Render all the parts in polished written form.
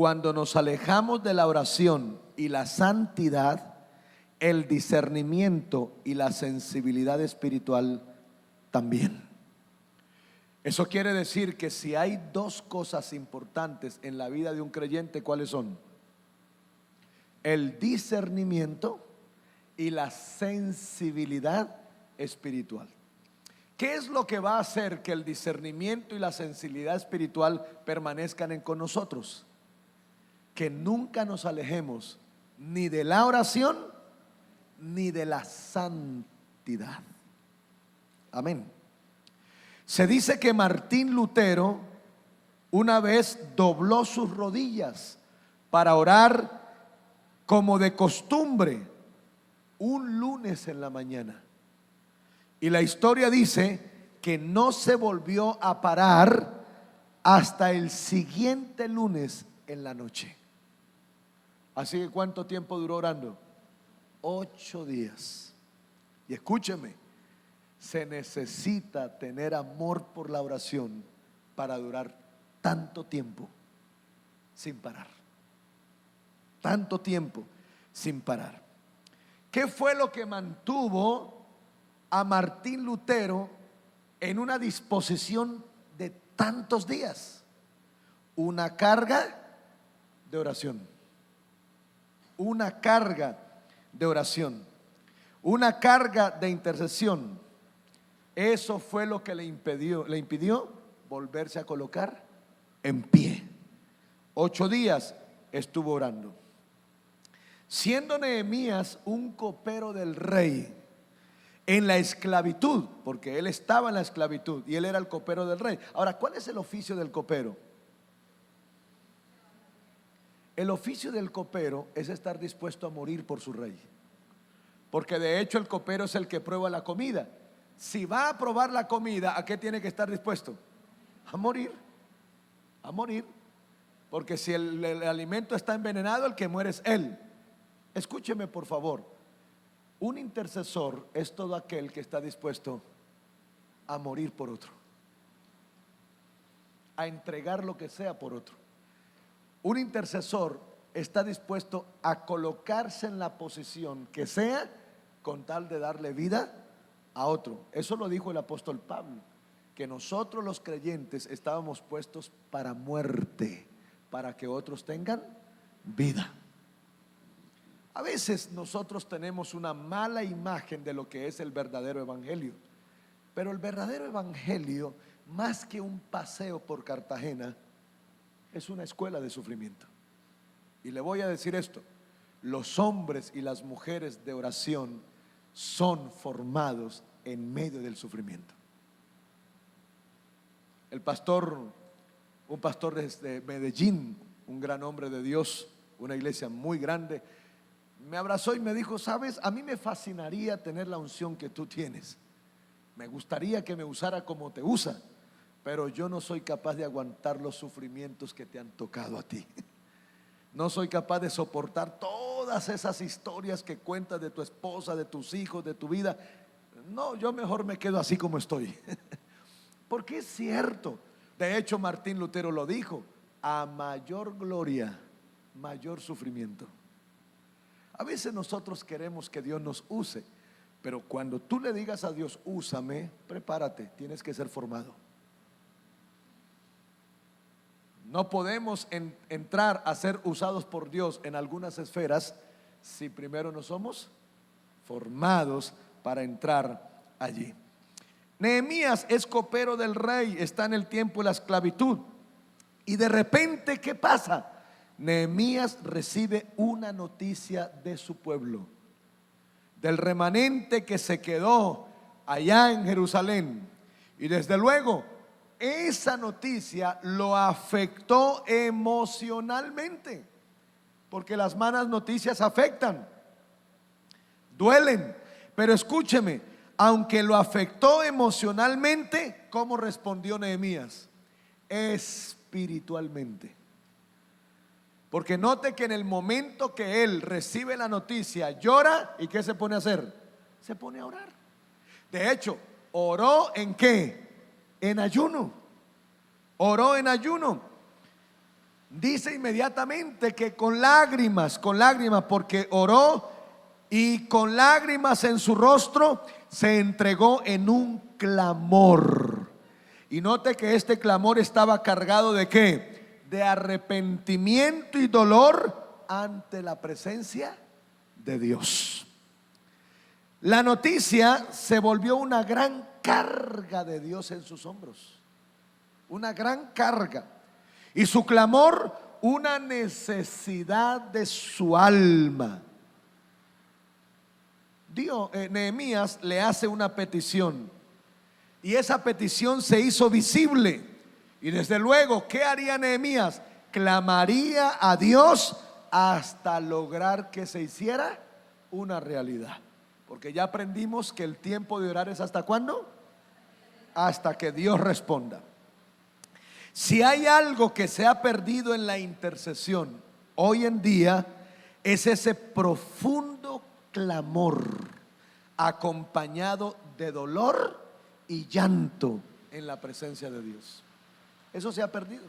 cuando nos alejamos de la oración y la santidad, el discernimiento y la sensibilidad espiritual también. Eso quiere decir que si hay dos cosas importantes en la vida de un creyente, ¿cuáles son? El discernimiento y la sensibilidad espiritual. ¿Qué es lo que va a hacer que el discernimiento y la sensibilidad espiritual permanezcan con nosotros? Que nunca nos alejemos ni de la oración ni de la santidad. Amén. Se dice que Martín Lutero una vez dobló sus rodillas para orar como de costumbre un lunes en la mañana. Y la historia dice que no se volvió a parar hasta el siguiente lunes en la noche. Así que ¿cuánto tiempo duró orando? 8 días. Y escúcheme, se necesita tener amor por la oración para durar tanto tiempo sin parar. Tanto tiempo sin parar. ¿Qué fue lo que mantuvo a Martín Lutero en una disposición de tantos días? Una carga de oración. Una carga de oración. Una carga de intercesión. Eso fue lo que le impidió volverse a colocar en pie. 8 días estuvo orando. Siendo Nehemías un copero del rey en la esclavitud, porque él estaba en la esclavitud y él era el copero del rey. Ahora, ¿cuál es el oficio del copero? El oficio del copero es estar dispuesto a morir por su rey. Porque de hecho el copero es el que prueba la comida. Si va a probar la comida, ¿a qué tiene que estar dispuesto? A morir. A morir. Porque si el alimento está envenenado, el que muere es él. Escúcheme por favor. Un intercesor es todo aquel que está dispuesto a morir por otro, a entregar lo que sea por otro. Un intercesor está dispuesto a colocarse en la posición que sea con tal de darle vida a otro. Eso lo dijo el apóstol Pablo, que nosotros los creyentes estábamos puestos para muerte, para que otros tengan vida. A veces nosotros tenemos una mala imagen de lo que es el verdadero evangelio, pero el verdadero evangelio, más que un paseo por Cartagena, es una escuela de sufrimiento. Y le voy a decir esto: los hombres y las mujeres de oración son formados en medio del sufrimiento. Un pastor de Medellín, un gran hombre de Dios, una iglesia muy grande, me abrazó y me dijo: sabes, a mí me fascinaría tener la unción que tú tienes. Me gustaría que me usara como te usa, pero yo no soy capaz de aguantar los sufrimientos que te han tocado a ti. No soy capaz de soportar todas esas historias que cuentas de tu esposa, de tus hijos, de tu vida. No, yo mejor me quedo así como estoy. Porque es cierto. De hecho, Martín Lutero lo dijo: a mayor gloria, mayor sufrimiento. A veces nosotros queremos que Dios nos use, pero cuando tú le digas a Dios: úsame, prepárate, tienes que ser formado. No podemos entrar a ser usados por Dios en algunas esferas si primero no somos formados para entrar allí. Nehemías es copero del rey, está en el tiempo de la esclavitud, y de repente, ¿qué pasa? Nehemías recibe una noticia de su pueblo, del remanente que se quedó allá en Jerusalén, y desde luego esa noticia lo afectó emocionalmente, porque las malas noticias afectan, duelen. Pero escúcheme, aunque lo afectó emocionalmente, ¿cómo respondió Nehemías? Espiritualmente. Porque note que en el momento que él recibe la noticia, llora. ¿Y qué se pone a hacer? Se pone a orar. De hecho, oró ¿en qué? En ayuno. Oró en ayuno. Dice inmediatamente que con lágrimas, porque oró y con lágrimas en su rostro se entregó en un clamor. Y note que este clamor estaba cargado ¿de qué? De arrepentimiento y dolor ante la presencia de Dios. La noticia se volvió una gran carga de Dios en sus hombros, una gran carga, y su clamor una necesidad de su alma. Nehemías le hace una petición y esa petición se hizo visible, y desde luego, ¿qué haría Nehemías? Clamaría a Dios hasta lograr que se hiciera una realidad. Porque ya aprendimos que el tiempo de orar es ¿hasta cuándo? Hasta que Dios responda. Si hay algo que se ha perdido en la intercesión hoy en día, es ese profundo clamor acompañado de dolor y llanto en la presencia de Dios. Eso se ha perdido.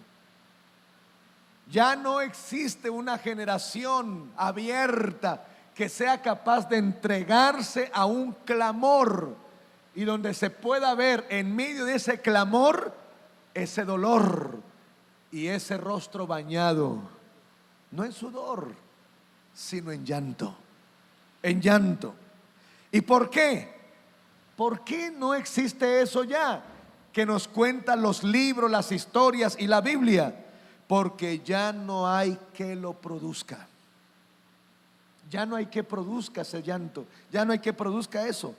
Ya no existe una generación abierta que sea capaz de entregarse a un clamor y donde se pueda ver en medio de ese clamor ese dolor y ese rostro bañado, no en sudor, sino en llanto, en llanto. ¿Y por qué? ¿Por qué no existe eso ya que nos cuentan los libros, las historias y la Biblia? Porque ya no hay que lo produzca. Ya no hay que produzca ese llanto, ya no hay que produzca eso.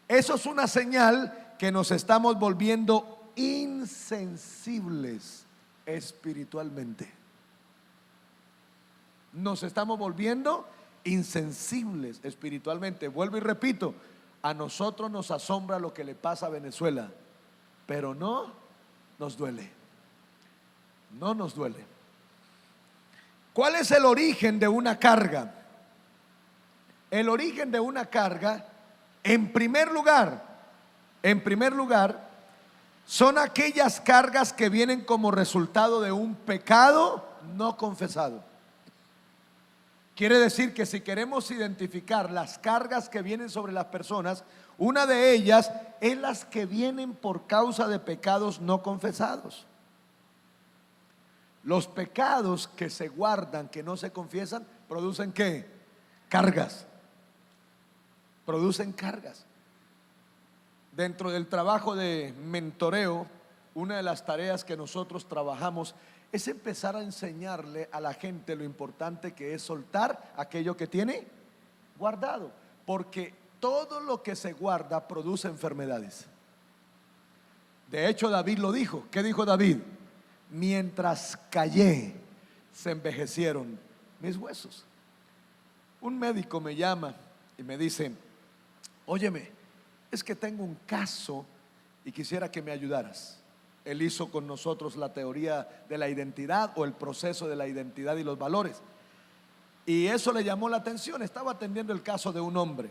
Eso es una señal que nos estamos volviendo insensibles espiritualmente. Nos estamos volviendo insensibles espiritualmente. Vuelvo y repito, a nosotros nos asombra lo que le pasa a Venezuela, pero no nos duele. No nos duele. ¿Cuál es el origen de una carga? El origen de una carga, en primer lugar, son aquellas cargas que vienen como resultado de un pecado no confesado. Quiere decir que si queremos identificar las cargas que vienen sobre las personas, una de ellas es las que vienen por causa de pecados no confesados. Los pecados que se guardan, que no se confiesan, producen ¿qué? Cargas. Producen cargas. Dentro del trabajo de mentoreo, una de las tareas que nosotros trabajamos es empezar a enseñarle a la gente lo importante que es soltar aquello que tiene guardado, porque todo lo que se guarda produce enfermedades. De hecho, David lo dijo. ¿Qué dijo David? Mientras callé, se envejecieron mis huesos. Un médico me llama y me dice: óyeme, es que tengo un caso y quisiera que me ayudaras. Él hizo con nosotros la teoría de la identidad o el proceso de la identidad y los valores, y eso le llamó la atención. Estaba atendiendo el caso de un hombre.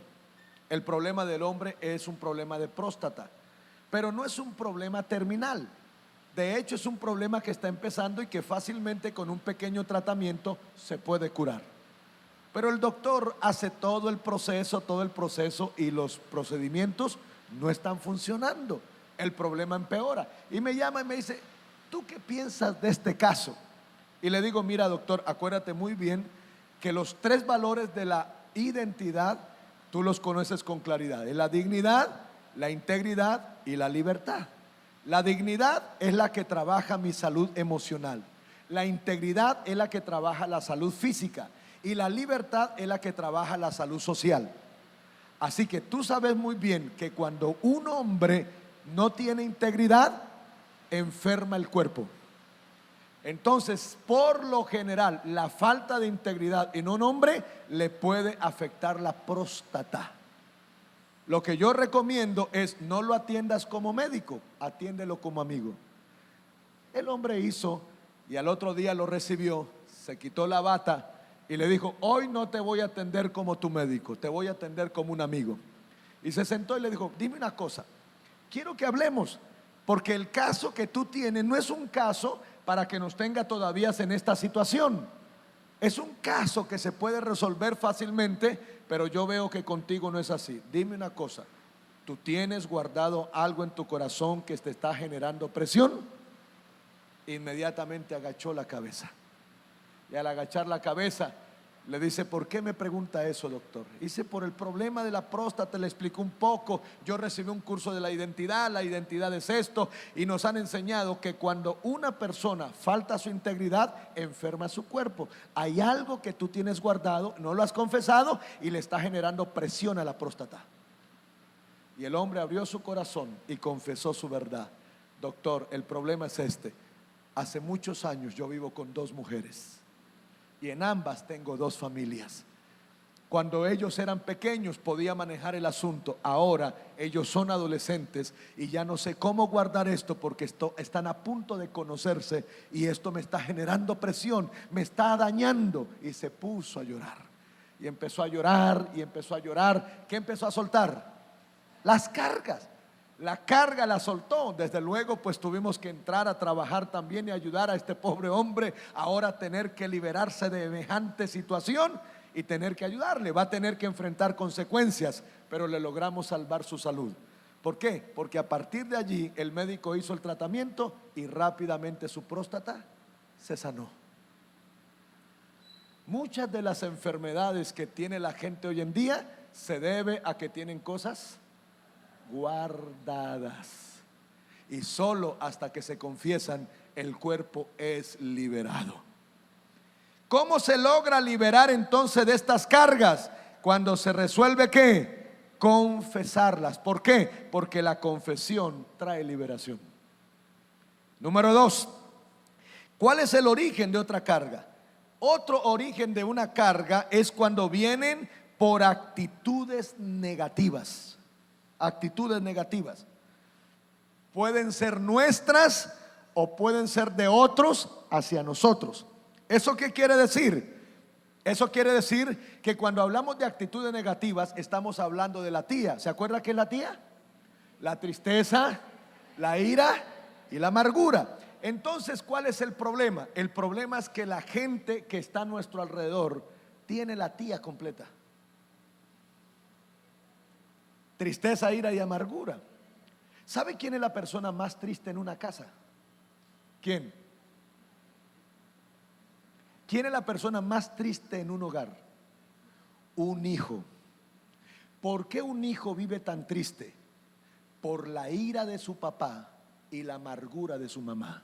El problema del hombre es un problema de próstata, pero no es un problema terminal. De hecho, es un problema que está empezando y que fácilmente con un pequeño tratamiento se puede curar. Pero el doctor hace todo el proceso y los procedimientos no están funcionando. El problema empeora. Y me llama y me dice: ¿tú qué piensas de este caso? Y le digo: mira, doctor, acuérdate muy bien que los 3 valores de la identidad tú los conoces con claridad: es la dignidad, la integridad y la libertad. La dignidad es la que trabaja mi salud emocional. La integridad es la que trabaja la salud física. Y la libertad es la que trabaja la salud social. Así que tú sabes muy bien que cuando un hombre no tiene integridad, enferma el cuerpo. Entonces, por lo general, la falta de integridad en un hombre le puede afectar la próstata. Lo que yo recomiendo es: no lo atiendas como médico, atiéndelo como amigo. El hombre hizo, y al otro día lo recibió, se quitó la bata y le dijo: hoy no te voy a atender como tu médico, te voy a atender como un amigo. Y se sentó y le dijo: dime una cosa, quiero que hablemos, porque el caso que tú tienes no es un caso para que nos tenga todavía en esta situación. Es un caso que se puede resolver fácilmente, pero yo veo que contigo no es así. Dime una cosa, ¿tú tienes guardado algo en tu corazón que te está generando presión? Inmediatamente agachó la cabeza. Y al agachar la cabeza, le dice: ¿por qué me pregunta eso, doctor? Dice: por el problema de la próstata. Le explico un poco. Yo recibí un curso de la identidad es esto, y nos han enseñado que cuando una persona falta su integridad, enferma su cuerpo. Hay algo que tú tienes guardado, no lo has confesado, y le está generando presión a la próstata. Y el hombre abrió su corazón y confesó su verdad. Doctor, el problema es este: hace muchos años yo vivo con 2 mujeres y en ambas tengo 2 familias. Cuando ellos eran pequeños podía manejar el asunto. Ahora ellos son adolescentes y ya no sé cómo guardar esto, porque están a punto de conocerse y esto me está generando presión, me está dañando. Y se puso a llorar y empezó a llorar y empezó a llorar. ¿Qué empezó a soltar? Las cargas. La carga la soltó. Desde luego pues tuvimos que entrar a trabajar también y ayudar a este pobre hombre ahora tener que liberarse de semejante situación y tener que ayudarle. Va a tener que enfrentar consecuencias, pero le logramos salvar su salud. ¿Por qué? Porque a partir de allí el médico hizo el tratamiento y rápidamente su próstata se sanó. Muchas de las enfermedades que tiene la gente hoy en día se debe a que tienen cosas guardadas, y solo hasta que se confiesan el cuerpo es liberado. ¿Cómo se logra liberar entonces de estas cargas? Cuando se resuelve ¿qué? Confesarlas. ¿Por qué? Porque la confesión trae liberación. Número 2, ¿cuál es el origen de otra carga? Otro origen de una carga es cuando vienen por actitudes negativas. Actitudes negativas pueden ser nuestras o pueden ser de otros hacia nosotros. ¿Eso qué quiere decir? Eso quiere decir que cuando hablamos de actitudes negativas estamos hablando de la tía. ¿Se acuerda qué es la tía? La tristeza, la ira y la amargura. Entonces, ¿cuál es el problema? El problema es que la gente que está a nuestro alrededor tiene la tía completa: tristeza, ira y amargura. ¿Sabe quién es la persona más triste en una casa? ¿Quién? ¿Quién es la persona más triste en un hogar? Un hijo. ¿Por qué un hijo vive tan triste? Por la ira de su papá y la amargura de su mamá.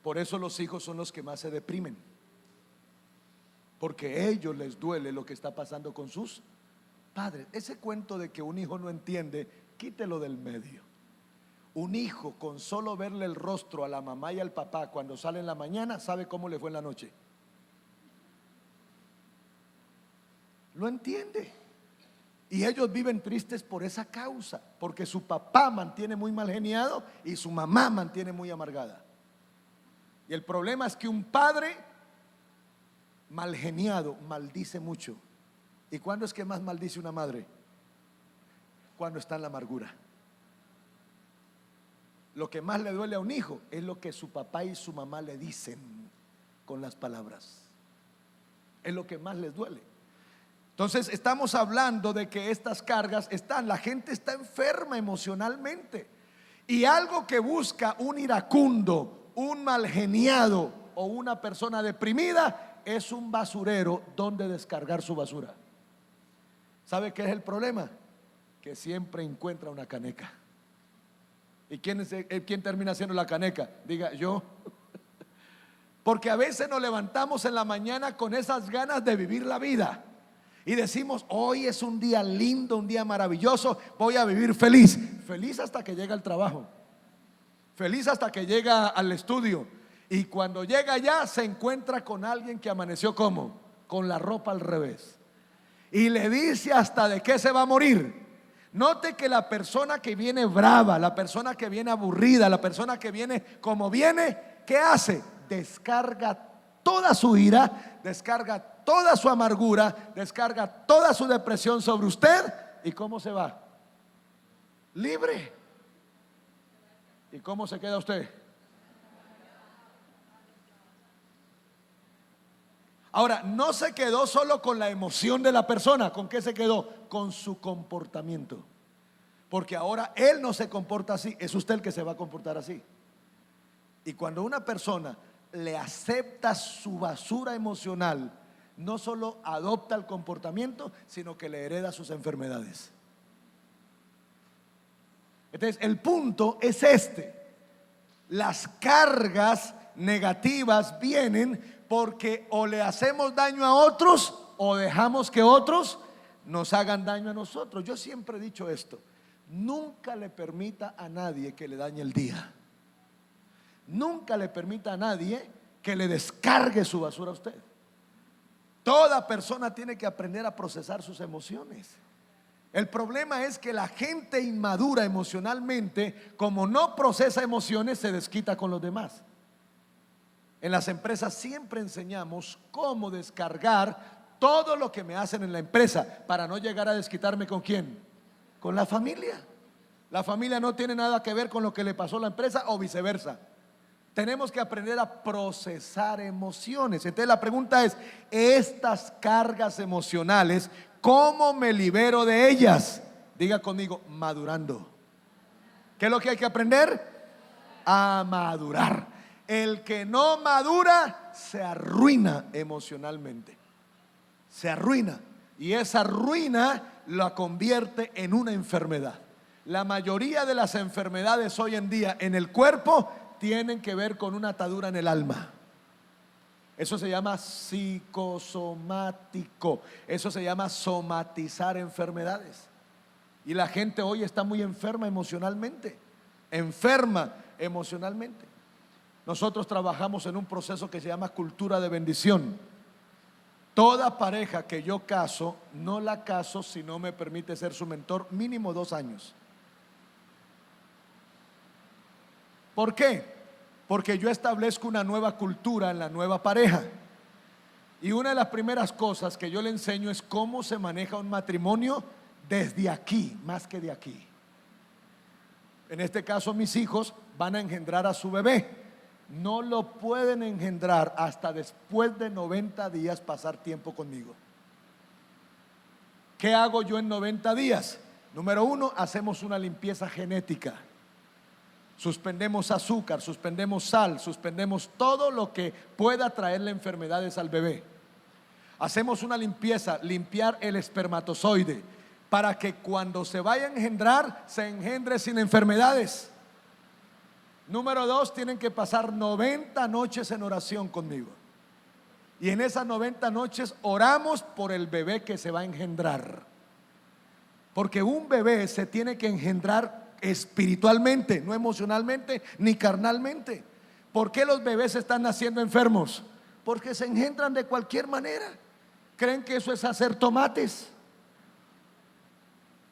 Por eso los hijos son los que más se deprimen, porque a ellos les duele lo que está pasando con sus padres. Ese cuento de que un hijo no entiende, quítelo del medio. Un hijo, con solo verle el rostro a la mamá y al papá cuando sale en la mañana, sabe cómo le fue en la noche. Lo entiende. Y ellos viven tristes por esa causa, porque su papá mantiene muy mal geniado y su mamá mantiene muy amargada. Y el problema es que un padre mal geniado maldice mucho. ¿Y cuándo es que más maldice una madre? Cuando está en la amargura. Lo que más le duele a un hijo es lo que su papá y su mamá le dicen con las palabras. Es lo que más les duele. Entonces estamos hablando de que estas cargas están, la gente está enferma emocionalmente, y algo que busca un iracundo, un malgeniado o una persona deprimida es un basurero donde descargar su basura. ¿Sabe qué es el problema? Que siempre encuentra una caneca. ¿Y quién termina siendo la caneca? Diga, yo. Porque a veces nos levantamos en la mañana con esas ganas de vivir la vida y decimos: hoy es un día lindo, un día maravilloso, voy a vivir feliz. Feliz hasta que llega al trabajo, feliz hasta que llega al estudio, y cuando llega allá se encuentra con alguien que amaneció ¿cómo? Con la ropa al revés, y le dice hasta de qué se va a morir. Note que la persona que viene brava, la persona que viene aburrida, la persona que viene como viene, ¿qué hace? Descarga toda su ira, descarga toda su amargura, descarga toda su depresión sobre usted. ¿Y cómo se va? libre. ¿Y cómo se queda usted? Ahora, no se quedó solo con la emoción de la persona. ¿Con qué se quedó? Con su comportamiento. Porque ahora él no se comporta así, es usted el que se va a comportar así. Y cuando una persona le acepta su basura emocional, no solo adopta el comportamiento, sino que le hereda sus enfermedades. Entonces, el punto es este: las cargas negativas vienen porque o le hacemos daño a otros o dejamos que otros nos hagan daño a nosotros. Yo siempre he dicho esto: nunca le permita a nadie que le dañe el día. Nunca le permita a nadie que le descargue su basura a usted. Toda persona tiene que aprender a procesar sus emociones. El problema es que la gente inmadura emocionalmente, como no procesa emociones, se desquita con los demás. En las empresas siempre enseñamos cómo descargar todo lo que me hacen en la empresa, para no llegar a desquitarme ¿con quién? Con la familia. La familia no tiene nada que ver con lo que le pasó a la empresa o viceversa. Tenemos que aprender a procesar emociones. Entonces la pregunta es: estas cargas emocionales, ¿cómo me libero de ellas? Diga conmigo: madurando. ¿Qué es lo que hay que aprender? A madurar. El que no madura se arruina emocionalmente. Se arruina. Y esa ruina la convierte en una enfermedad. La mayoría de las enfermedades hoy en día en el cuerpo tienen que ver con una atadura en el alma. Eso se llama psicosomático. Eso se llama somatizar enfermedades. Y la gente hoy está muy enferma emocionalmente. Enferma emocionalmente. Nosotros trabajamos en un proceso que se llama cultura de bendición. Toda pareja que yo caso, no la caso si no me permite ser su mentor mínimo 2 años. ¿Por qué? Porque yo establezco una nueva cultura en la nueva pareja. Y una de las primeras cosas que yo le enseño es cómo se maneja un matrimonio desde aquí, más que de aquí. En este caso, mis hijos van a engendrar a su bebé. No lo pueden engendrar hasta después de 90 días pasar tiempo conmigo. ¿Qué hago yo en 90 días? Número 1, hacemos una limpieza genética. Suspendemos azúcar, suspendemos sal, suspendemos todo lo que pueda traerle enfermedades al bebé. Hacemos una limpieza, limpiar el espermatozoide, para que cuando se vaya a engendrar, se engendre sin enfermedades. Número 2, tienen que pasar 90 noches en oración conmigo. Y en esas 90 noches oramos por el bebé que se va a engendrar. Porque un bebé se tiene que engendrar espiritualmente, no emocionalmente ni carnalmente. ¿Por qué los bebés están naciendo enfermos? Porque se engendran de cualquier manera. Creen que eso es hacer tomates.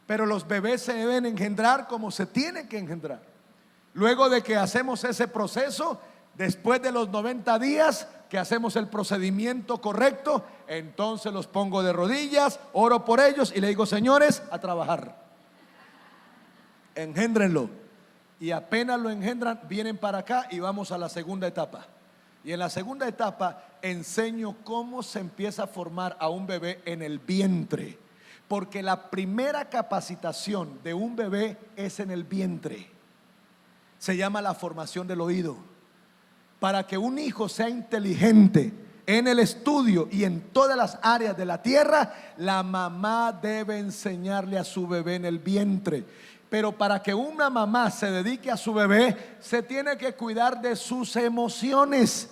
Pero los bebés se deben engendrar como se tienen que engendrar. Luego de que hacemos ese proceso, después de los 90 días que hacemos el procedimiento correcto, entonces los pongo de rodillas, oro por ellos y le digo: señores, a trabajar. Engéndrenlo. Y apenas lo engendran, vienen para acá y vamos a la segunda etapa. Y en la segunda etapa enseño cómo se empieza a formar a un bebé en el vientre. Porque la primera capacitación de un bebé es en el vientre. Se llama la formación del oído. Para que un hijo sea inteligente en el estudio y en todas las áreas de la tierra, la mamá debe enseñarle a su bebé en el vientre. Pero para que una mamá se dedique a su bebé, se tiene que cuidar de sus emociones.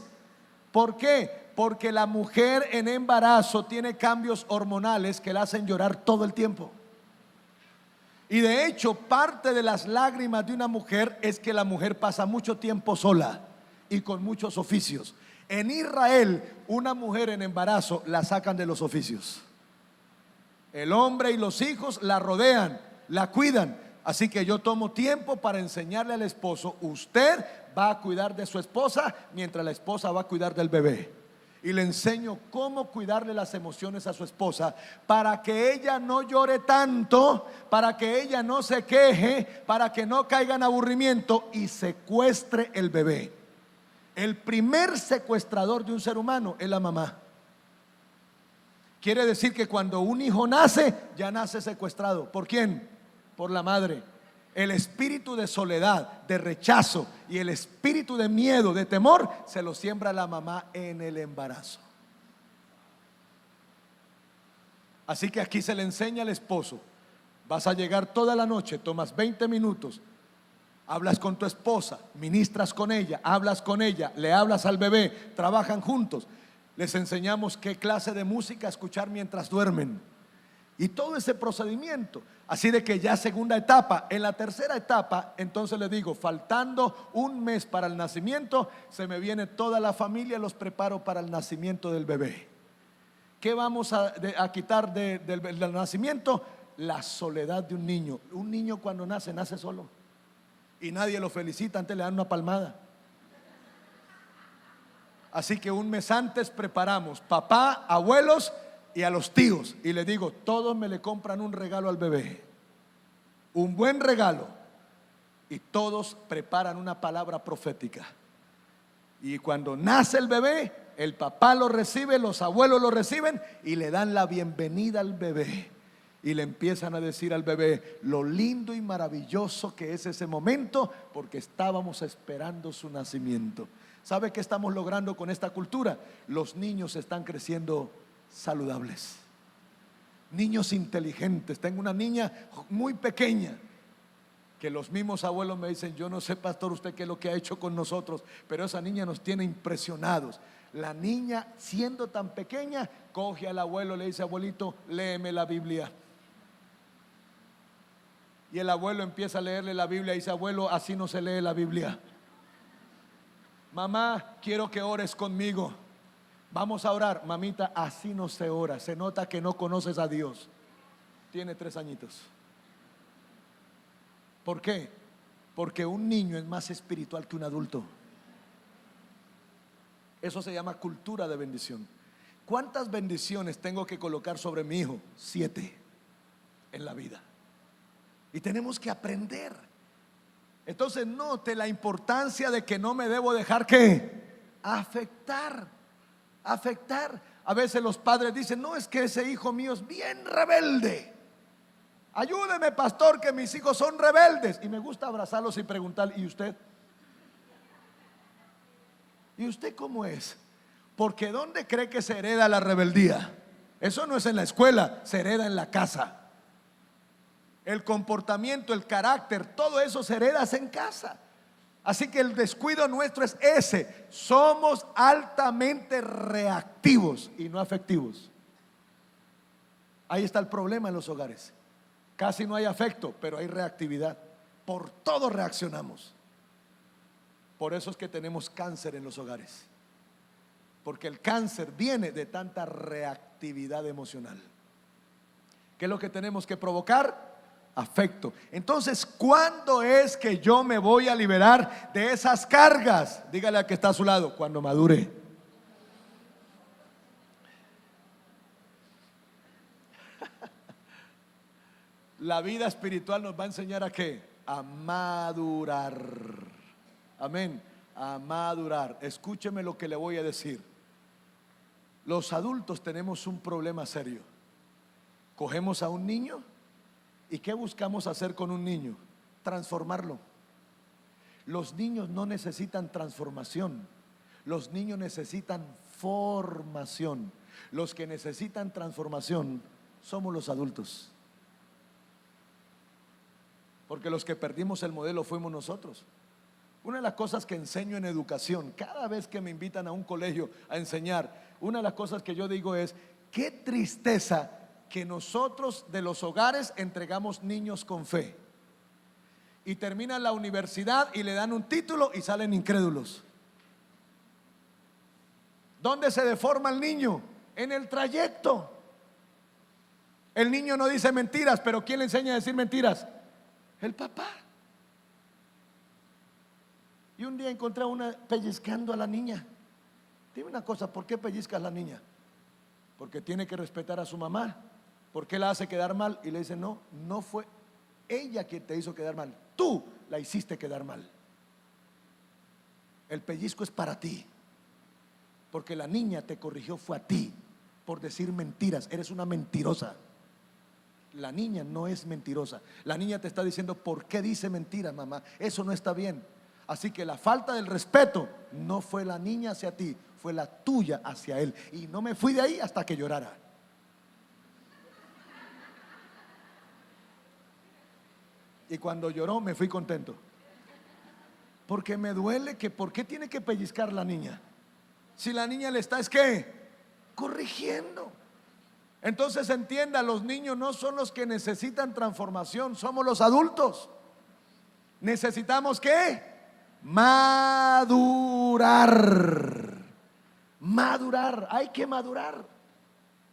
¿Por qué? Porque la mujer en embarazo tiene cambios hormonales que la hacen llorar todo el tiempo. Y de hecho, parte de las lágrimas de una mujer es que la mujer pasa mucho tiempo sola y con muchos oficios. En Israel, una mujer en embarazo la sacan de los oficios. El hombre y los hijos la rodean, la cuidan. Así que yo tomo tiempo para enseñarle al esposo: usted va a cuidar de su esposa mientras la esposa va a cuidar del bebé. y le enseño cómo cuidarle las emociones a su esposa para que ella no llore tanto, para que ella no se queje, para que no caiga en aburrimiento y secuestre el bebé. El primer secuestrador de un ser humano es la mamá. Quiere decir que cuando un hijo nace, ya nace secuestrado. ¿Por quién? Por la madre. El espíritu de soledad, de rechazo y el espíritu de miedo, de temor, se lo siembra la mamá en el embarazo. Así que aquí se le enseña al esposo: vas a llegar toda la noche, tomas 20 minutos, hablas con tu esposa, ministras con ella, hablas con ella, le hablas al bebé, trabajan juntos. Les enseñamos qué clase de música escuchar mientras duermen y todo ese procedimiento. Así de que ya segunda etapa. En la tercera etapa, entonces le digo, faltando un mes para el nacimiento, se me viene toda la familia, los preparo para el nacimiento del bebé. ¿Qué vamos a quitar del nacimiento? La soledad de un niño. Un niño cuando nace, nace solo y nadie lo felicita, antes le dan una palmada. Así que un mes antes preparamos papá, abuelos y a los tíos, y les digo, todos me le compran un regalo al bebé, un buen regalo, y todos preparan una palabra profética. Y cuando nace el bebé, el papá lo recibe, los abuelos lo reciben y le dan la bienvenida al bebé y le empiezan a decir al bebé lo lindo y maravilloso que es ese momento, porque estábamos esperando su nacimiento. ¿Sabe qué estamos logrando con esta cultura? Los niños están creciendo saludables, niños inteligentes. Tengo una niña muy pequeña que los mismos abuelos me dicen, yo no sé, pastor, usted qué es lo que ha hecho con nosotros, pero esa niña nos tiene impresionados. La niña, siendo tan pequeña, coge al abuelo, le dice, abuelito, léeme la Biblia. Y el abuelo empieza a leerle la Biblia y dice, abuelo, así no se lee la Biblia. Mamá, quiero que ores conmigo. Vamos a orar. Mamita, así no se ora. Se nota que no conoces a Dios. Tiene 3 añitos. ¿Por qué? Porque un niño es más espiritual que un adulto. Eso se llama cultura de bendición. ¿Cuántas bendiciones tengo que colocar sobre mi hijo? 7 en la vida. Y tenemos que aprender. Entonces note la importancia de que no me debo dejar que afectar. A veces los padres dicen, no, es que ese hijo mío es bien rebelde. Ayúdeme, pastor, que mis hijos son rebeldes. Y me gusta abrazarlos y preguntar, ¿y usted? ¿Y usted cómo es? Porque ¿dónde cree que se hereda la rebeldía? Eso no es en la escuela, se hereda en la casa. El comportamiento, el carácter, todo eso se hereda en casa. Así que el descuido nuestro es ese. Somos altamente reactivos y no afectivos. Ahí está el problema en los hogares. Casi no hay afecto, pero hay reactividad. Por todo reaccionamos. Por eso es que tenemos cáncer en los hogares. Porque el cáncer viene de tanta reactividad emocional. ¿Qué es lo que tenemos que provocar? Afecto. Entonces, ¿cuándo es que yo me voy a liberar de esas cargas? Dígale al que está a su lado, cuando madure. La vida espiritual nos va a enseñar a qué? A madurar. Amén. A madurar. Escúcheme lo que le voy a decir. Los adultos tenemos un problema serio. Cogemos a un niño y ¿qué buscamos hacer con un niño? Transformarlo. Los niños no necesitan transformación. Los niños necesitan formación. Los que necesitan transformación somos los adultos. Porque los que perdimos el modelo fuimos nosotros. Una de las cosas que enseño en educación, cada vez que me invitan a un colegio a enseñar, una de las cosas que yo digo es, qué tristeza que nosotros de los hogares entregamos niños con fe y terminan la universidad y le dan un título y salen incrédulos. ¿Dónde se deforma el niño? En el trayecto. El niño no dice mentiras, pero ¿quién le enseña a decir mentiras? El papá. Y un día encontré a una pellizcando a la niña. Dime una cosa, ¿por qué pellizcas a la niña? Porque tiene que respetar a su mamá. ¿Por qué la hace quedar mal? Y le dice, no, no fue ella quien te hizo quedar mal, tú la hiciste quedar mal. El pellizco es para ti, porque la niña te corrigió, fue a ti, por decir mentiras. Eres una mentirosa. La niña no es mentirosa. La niña te está diciendo, ¿por qué dice mentiras, mamá? Eso no está bien. Así que la falta del respeto no fue la niña hacia ti, fue la tuya hacia él. Y no me fui de ahí hasta que llorara. Y cuando lloró me fui contento, porque me duele que ¿por qué tiene que pellizcar la niña? Si la niña le está, ¿es qué? Corrigiendo. Entonces entienda, los niños no son los que necesitan transformación, somos los adultos. Necesitamos ¿qué? Madurar. Madurar, hay que madurar.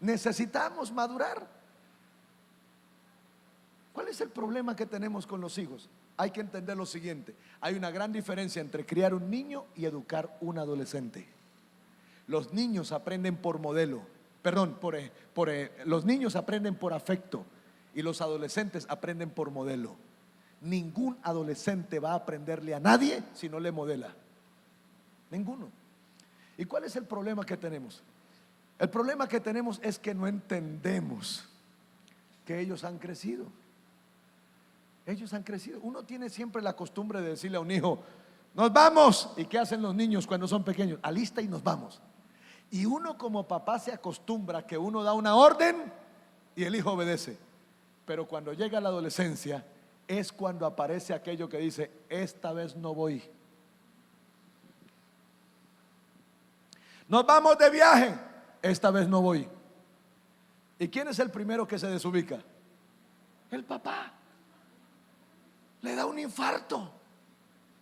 Necesitamos madurar. ¿Cuál es el problema que tenemos con los hijos? Hay que entender lo siguiente: hay una gran diferencia entre criar un niño y educar un adolescente. Los niños aprenden por modelo, los niños aprenden por afecto y los adolescentes aprenden por modelo. Ningún adolescente va a aprenderle a nadie si no le modela. Ninguno. ¿Y cuál es el problema que tenemos? El problema que tenemos es que no entendemos que ellos han crecido. Ellos han crecido. Uno tiene siempre la costumbre de decirle a un hijo, nos vamos. ¿Y qué hacen los niños cuando son pequeños? Alista y nos vamos. Y uno como papá se acostumbra que uno da una orden y el hijo obedece. Pero cuando llega la adolescencia es cuando aparece aquello que dice, esta vez no voy. Nos vamos de viaje, esta vez no voy. ¿Y quién es el primero que se desubica? El papá. Le da un infarto.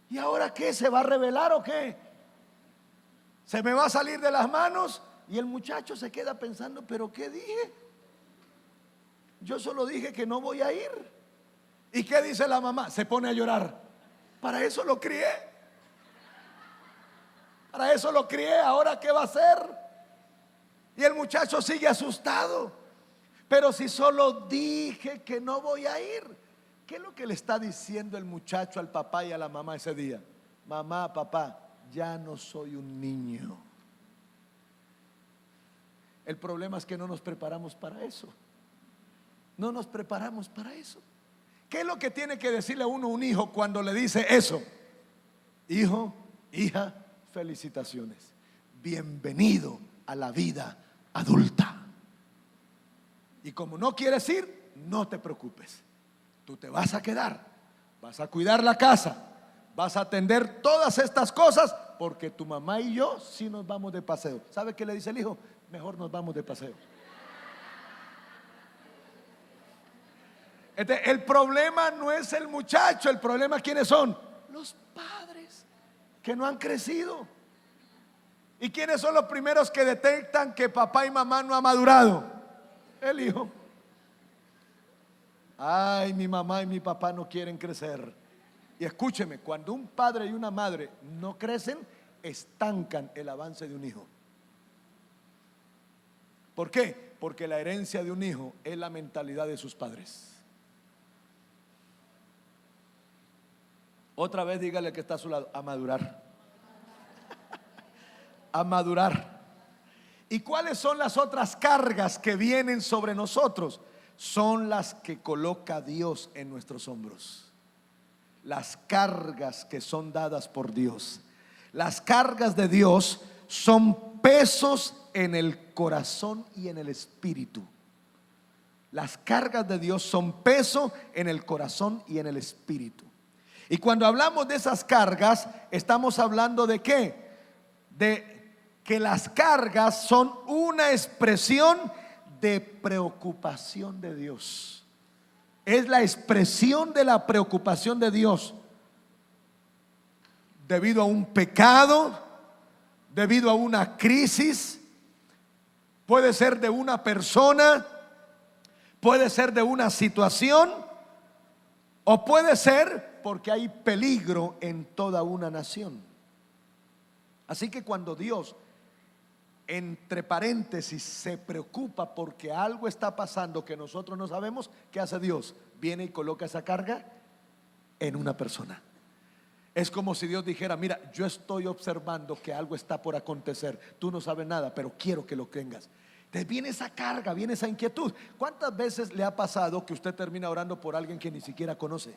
¿Y ahora qué? ¿Se va a rebelar o qué? ¿Se me va a salir de las manos? Y el muchacho se queda pensando, ¿pero qué dije? Yo solo dije que no voy a ir. ¿Y qué dice la mamá? Se pone a llorar. Para eso lo crié. Para eso lo crié. ¿Ahora qué va a hacer? Y el muchacho sigue asustado. Pero si solo dije que no voy a ir. ¿Qué es lo que le está diciendo el muchacho al papá y a la mamá ese día? Mamá, papá, ya no soy un niño. El problema es que no nos preparamos para eso. No nos preparamos para eso. ¿Qué es lo que tiene que decirle a uno un hijo cuando le dice eso? Hijo, hija, felicitaciones. Bienvenido a la vida adulta. Y como no quieres ir, no te preocupes. Tú te vas a quedar, vas a cuidar la casa, vas a atender todas estas cosas, porque tu mamá y yo sí nos vamos de paseo. ¿Sabe qué le dice el hijo? Mejor nos vamos de paseo. El problema no es el muchacho, el problema ¿quiénes son? Los padres que no han crecido. ¿Y quiénes son los primeros que detectan que papá y mamá no han madurado? El hijo. Ay, mi mamá y mi papá no quieren crecer. Y escúcheme, cuando un padre y una madre no crecen, estancan el avance de un hijo. ¿Por qué? Porque la herencia de un hijo es la mentalidad de sus padres. Otra vez dígale que está a su lado, a madurar. A madurar. ¿Y cuáles son las otras cargas que vienen sobre nosotros? Son las que coloca Dios en nuestros hombros. Las cargas que son dadas por Dios. Las cargas de Dios son pesos en el corazón y en el espíritu. Las cargas de Dios son peso en el corazón y en el espíritu. Y cuando hablamos de esas cargas, estamos hablando de ¿qué? De que las cargas son una expresión de preocupación de Dios. Es la expresión de la preocupación de Dios debido a un pecado, debido a una crisis. Puede ser de una persona, puede ser de una situación, o puede ser porque hay peligro en toda una nación. Así que cuando Dios entre paréntesis, se preocupa porque algo está pasando que nosotros no sabemos, ¿qué hace Dios? Viene y coloca esa carga en una persona. Es como si Dios dijera: mira, yo estoy observando que algo está por acontecer, tú no sabes nada, pero quiero que lo tengas. Entonces viene esa carga, viene esa inquietud. ¿Cuántas veces le ha pasado que usted termina orando por alguien que ni siquiera conoce?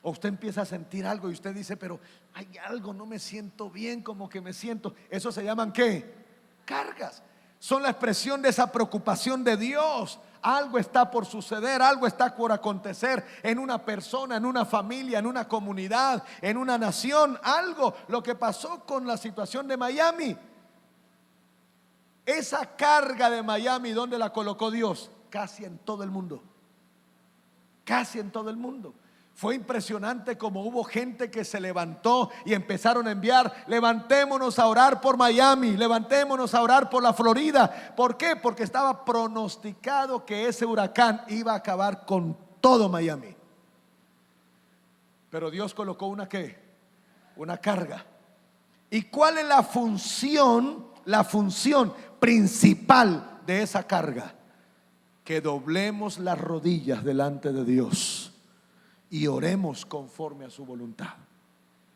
O usted empieza a sentir algo y usted dice: pero hay algo, no me siento bien, como que me siento. Eso se llaman ¿qué? Cargas. Son la expresión de esa preocupación de Dios. Algo está por suceder, algo está por acontecer en una persona, en una familia, en una comunidad, en una nación. Algo, lo que pasó con la situación de Miami. Esa carga de Miami, ¿dónde la colocó Dios? Casi en todo el mundo. Casi en todo el mundo. Fue impresionante como hubo gente que se levantó y empezaron a enviar: levantémonos a orar por Miami, levantémonos a orar por la Florida. ¿Por qué? Porque estaba pronosticado que ese huracán iba a acabar con todo Miami. Pero Dios colocó una ¿qué? Una carga. ¿Y cuál es la función? La función principal de esa carga: que doblemos las rodillas delante de Dios y oremos conforme a su voluntad.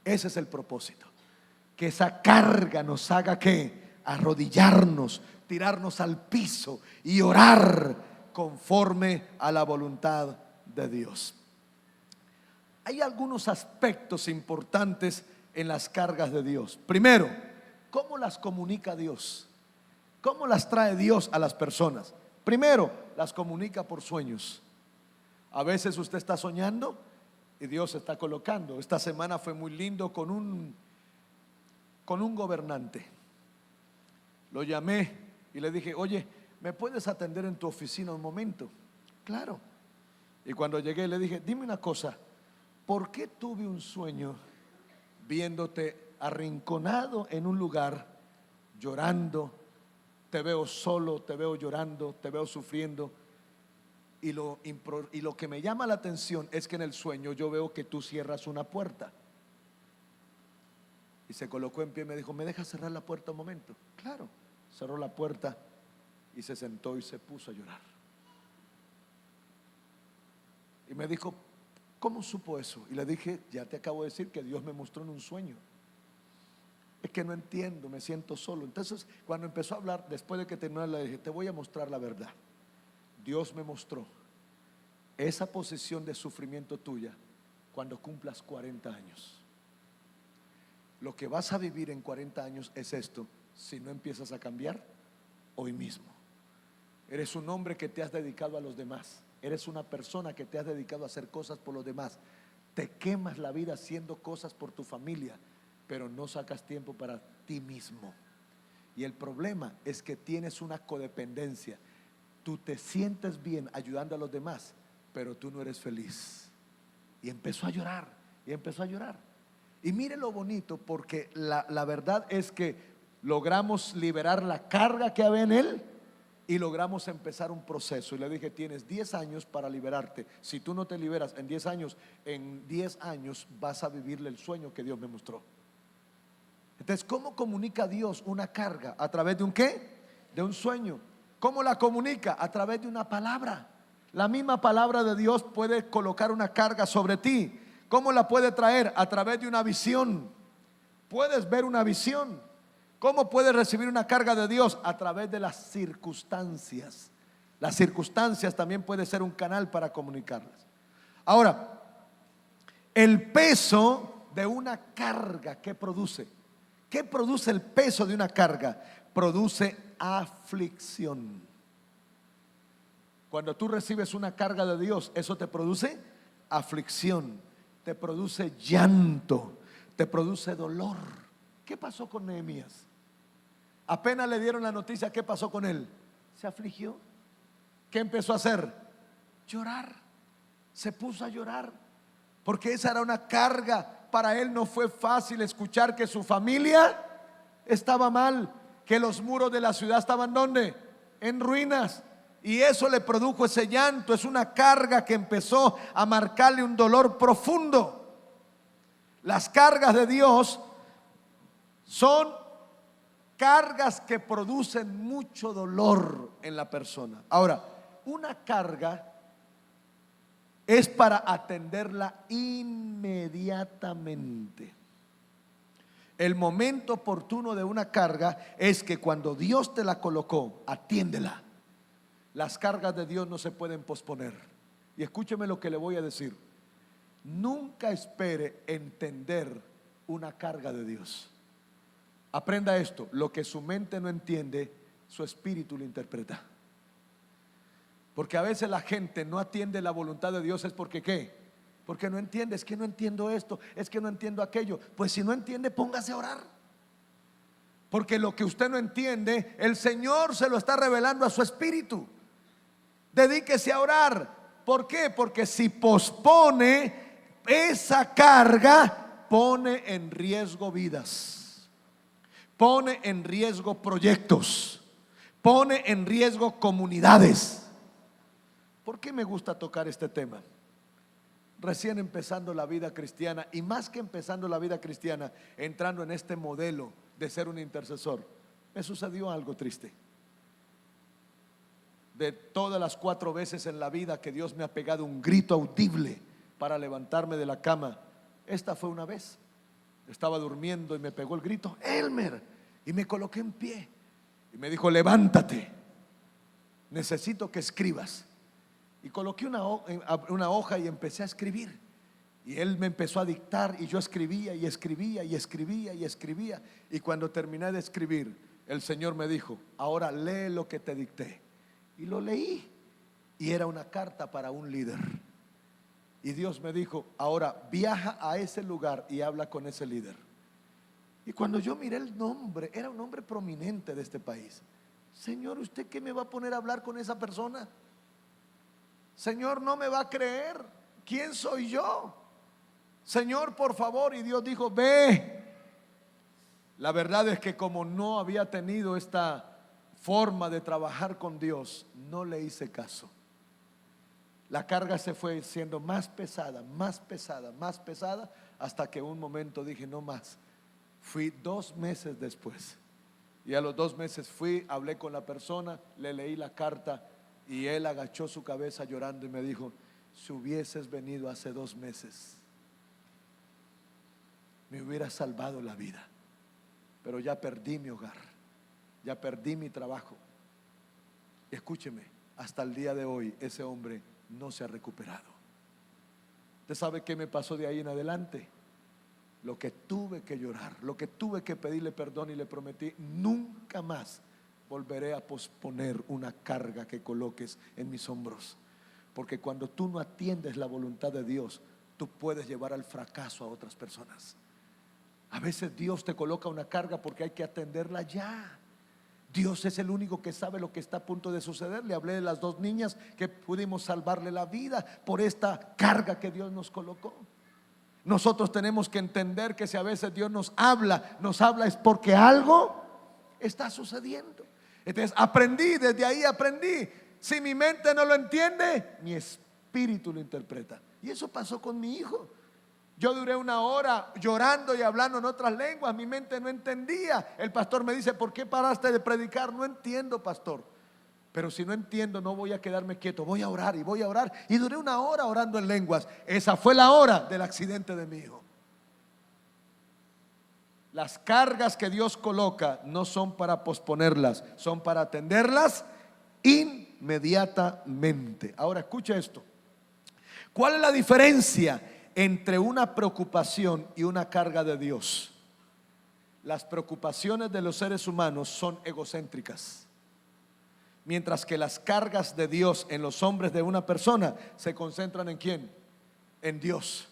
Ese es el propósito. Que esa carga nos haga ¿qué? Arrodillarnos, tirarnos al piso y orar conforme a la voluntad de Dios. Hay algunos aspectos importantes en las cargas de Dios. Primero, ¿cómo las comunica Dios? ¿Cómo las trae Dios a las personas? Primero, las comunica por sueños. A veces usted está soñando y Dios está colocando. Esta semana fue muy lindo con un gobernante. Lo llamé y le dije: oye, ¿me puedes atender en tu oficina un momento? Claro. Y cuando llegué le dije: dime una cosa, ¿por qué tuve un sueño viéndote arrinconado en un lugar, llorando? Te veo solo, te veo llorando, te veo sufriendo. Y lo que me llama la atención es que en el sueño yo veo que tú cierras una puerta. Y se colocó en pie y me dijo: ¿me dejas cerrar la puerta un momento? Claro. Cerró la puerta y se sentó y se puso a llorar. Y me dijo: ¿cómo supo eso? Y le dije: ya te acabo de decir que Dios me mostró en un sueño. Es que no entiendo, me siento solo. Entonces, cuando empezó a hablar, después de que terminó, le dije: te voy a mostrar la verdad. Dios me mostró esa posición de sufrimiento tuya cuando cumplas 40 años. Lo que vas a vivir en 40 años es esto, si no empiezas a cambiar hoy mismo. Eres un hombre que te has dedicado a los demás. Eres una persona que te has dedicado a hacer cosas por los demás. Te quemas la vida haciendo cosas por tu familia, pero no sacas tiempo para ti mismo. Y el problema es que tienes una codependencia. Tú te sientes bien ayudando a los demás, pero tú no eres feliz. Y empezó a llorar, y empezó a llorar. Y mire lo bonito, porque la verdad es que logramos liberar la carga que había en él y logramos empezar un proceso. Y le dije: tienes 10 años para liberarte. Si tú no te liberas en 10 años vas a vivirle el sueño que Dios me mostró. Entonces, ¿cómo comunica Dios una carga? ¿A través de un qué? De un sueño. ¿Cómo la comunica? A través de una palabra. La misma palabra de Dios puede colocar una carga sobre ti. ¿Cómo la puede traer? A través de una visión. Puedes ver una visión. ¿Cómo puedes recibir una carga de Dios? A través de las circunstancias. Las circunstancias también puede ser un canal para comunicarlas. Ahora, el peso de una carga, ¿qué produce? ¿Qué produce el peso de una carga? Produce aflicción. Cuando tú recibes una carga de Dios, eso te produce aflicción, te produce llanto, te produce dolor. ¿Qué pasó con Nehemías? Apenas le dieron la noticia, ¿qué pasó con él? Se afligió. ¿Qué empezó a hacer? Llorar. Se puso a llorar, porque esa era una carga. Para él no fue fácil escuchar que su familia estaba mal, que los muros de la ciudad estaban ¿dónde? En ruinas. Y eso le produjo ese llanto. Es una carga que empezó a marcarle un dolor profundo. Las cargas de Dios son cargas que producen mucho dolor en la persona. Ahora, una carga es para atenderla inmediatamente. El momento oportuno de una carga es que cuando Dios te la colocó, atiéndela. Las cargas de Dios no se pueden posponer. Y escúcheme lo que le voy a decir. Nunca espere entender una carga de Dios. Aprenda esto: lo que su mente no entiende, su espíritu lo interpreta. Porque a veces la gente no atiende la voluntad de Dios, es porque ¿qué? Porque no entiende. Es que no entiendo esto, es que no entiendo aquello. Pues si no entiende, póngase a orar. Porque lo que usted no entiende, el Señor se lo está revelando a su espíritu. Dedíquese a orar. ¿Por qué? Porque si pospone, esa carga pone en riesgo vidas, pone en riesgo proyectos, pone en riesgo comunidades. ¿Por qué me gusta tocar este tema? Recién empezando la vida cristiana, y más que empezando la vida cristiana, entrando en este modelo de ser un intercesor, me sucedió algo triste. De todas las 4 veces en la vida que Dios me ha pegado un grito audible para levantarme de la cama, esta fue una vez. Estaba durmiendo y me pegó el grito: Elmer, y me coloqué en pie y me dijo: levántate, necesito que escribas. Y coloqué una hoja y empecé a escribir. Y él me empezó a dictar y yo escribía y escribía y escribía y escribía. Y cuando terminé de escribir, el Señor me dijo: ahora lee lo que te dicté. Y lo leí, y era una carta para un líder. Y Dios me dijo: ahora viaja a ese lugar y habla con ese líder. Y cuando yo miré el nombre, era un hombre prominente de este país. Señor, ¿usted qué me va a poner a hablar con esa persona? Señor, no me va a creer. ¿Quién soy yo? Señor, por favor. Y Dios dijo: ve. La verdad es que como no había tenido esta forma de trabajar con Dios, no le hice caso. La carga se fue siendo más pesada, más pesada, más pesada, hasta que un momento dije: no más. Fui 2 meses después, y a los 2 meses fui, hablé con la persona, le leí la carta, y él agachó su cabeza llorando y me dijo: si hubieses venido hace 2 meses, me hubiera salvado la vida, pero ya perdí mi hogar, ya perdí mi trabajo. Escúcheme, hasta el día de hoy ese hombre no se ha recuperado. ¿Usted sabe qué me pasó de ahí en adelante? Lo que tuve que llorar, lo que tuve que pedirle perdón, y le prometí: nunca más volveré a posponer una carga que coloques en mis hombros. Porque cuando tú no atiendes la voluntad de Dios, tú puedes llevar al fracaso a otras personas. A veces Dios te coloca una carga porque hay que atenderla ya. Dios es el único que sabe lo que está a punto de suceder. Le hablé de las 2 niñas que pudimos salvarle la vida por esta carga que Dios nos colocó. Nosotros tenemos que entender que si a veces Dios nos habla es porque algo está sucediendo. Entonces desde ahí aprendí: si mi mente no lo entiende, mi espíritu lo interpreta. Y eso pasó con mi hijo. Yo duré 1 hora llorando y hablando en otras lenguas, mi mente no entendía. El pastor me dice: ¿por qué paraste de predicar? No entiendo, pastor. Pero si no entiendo, no voy a quedarme quieto, voy a orar y voy a orar. Y duré 1 hora orando en lenguas. Esa fue la hora del accidente de mi hijo. Las cargas que Dios coloca no son para posponerlas, son para atenderlas inmediatamente. Ahora escucha esto: ¿cuál es la diferencia entre una preocupación y una carga de Dios? Las preocupaciones de los seres humanos son egocéntricas, mientras que las cargas de Dios en los hombres de una persona se concentran ¿en quién? En Dios.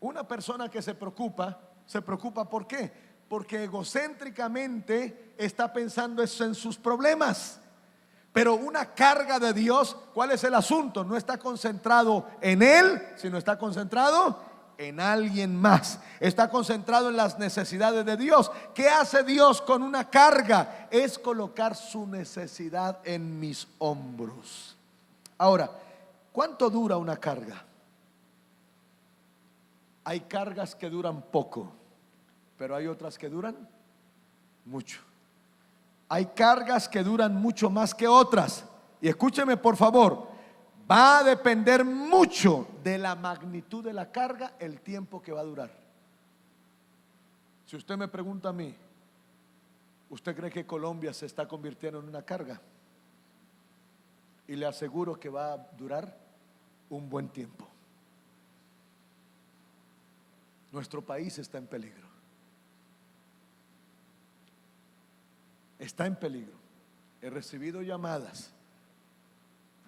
Una persona que se preocupa ¿por qué? Porque egocéntricamente está pensando eso en sus problemas. Pero una carga de Dios, ¿cuál es el asunto? No está concentrado en Él, sino está concentrado en alguien más. Está concentrado en las necesidades de Dios. ¿Qué hace Dios con una carga? Es colocar su necesidad en mis hombros. Ahora, ¿cuánto dura una carga? Hay cargas que duran poco, pero hay otras que duran mucho. Hay cargas que duran mucho más que otras. Y escúcheme por favor, va a depender mucho de la magnitud de la carga el tiempo que va a durar. Si usted me pregunta a mí, ¿usted cree que Colombia se está convirtiendo en una carga? Y le aseguro que va a durar un buen tiempo. Nuestro país está en peligro. Está en peligro. He recibido llamadas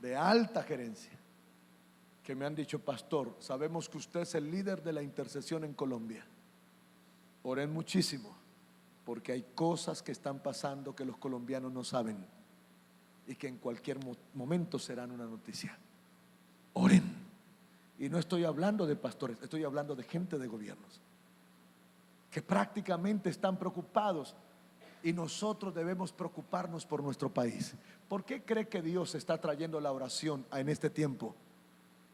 de alta gerencia que me han dicho: pastor, sabemos que usted es el líder de la intercesión en Colombia. Oren muchísimo, porque hay cosas que están pasando que los colombianos no saben y que en cualquier momento serán una noticia. Oren. Y no estoy hablando de pastores, estoy hablando de gente de gobiernos que prácticamente están preocupados, y nosotros debemos preocuparnos por nuestro país. ¿Por qué cree que Dios está trayendo la oración en este tiempo?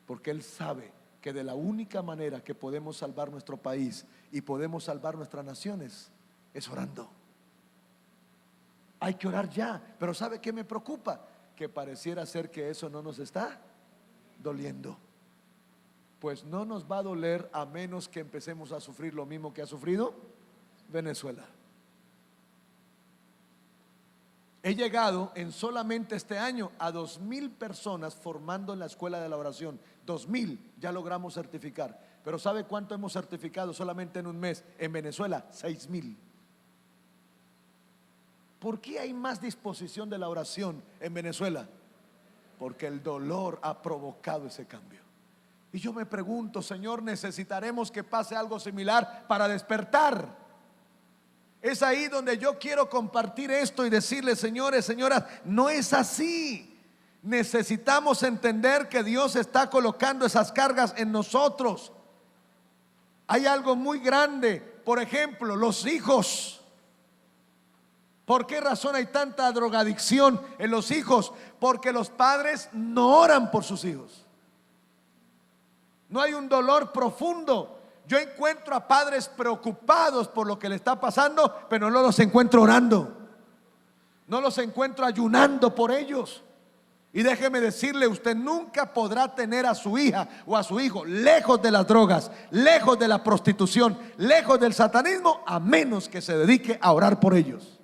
Porque Él sabe que de la única manera que podemos salvar nuestro país y podemos salvar nuestras naciones es orando. Hay que orar ya. Pero ¿sabe qué me preocupa? Que pareciera ser que eso no nos está doliendo. Pues no nos va a doler a menos que empecemos a sufrir lo mismo que ha sufrido Venezuela. He llegado en solamente este año a 2,000 personas formando en la escuela de la oración. 2,000 ya logramos certificar. Pero ¿sabe cuánto hemos certificado solamente en un mes? En Venezuela, 6,000. ¿Por qué hay más disposición de la oración en Venezuela? Porque el dolor ha provocado ese cambio. Y yo me pregunto, Señor, necesitaremos que pase algo similar para despertar. Es ahí donde yo quiero compartir esto y decirles: señores, señoras, no es así. Necesitamos entender que Dios está colocando esas cargas en nosotros. Hay algo muy grande. Por ejemplo, los hijos. ¿Por qué razón hay tanta drogadicción en los hijos? Porque los padres no oran por sus hijos. No hay un dolor profundo. Yo encuentro a padres preocupados por lo que le está pasando, pero no los encuentro orando. No los encuentro ayunando por ellos. Y déjeme decirle, usted nunca podrá tener a su hija o a su hijo lejos de las drogas, lejos de la prostitución, lejos del satanismo, a menos que se dedique a orar por ellos.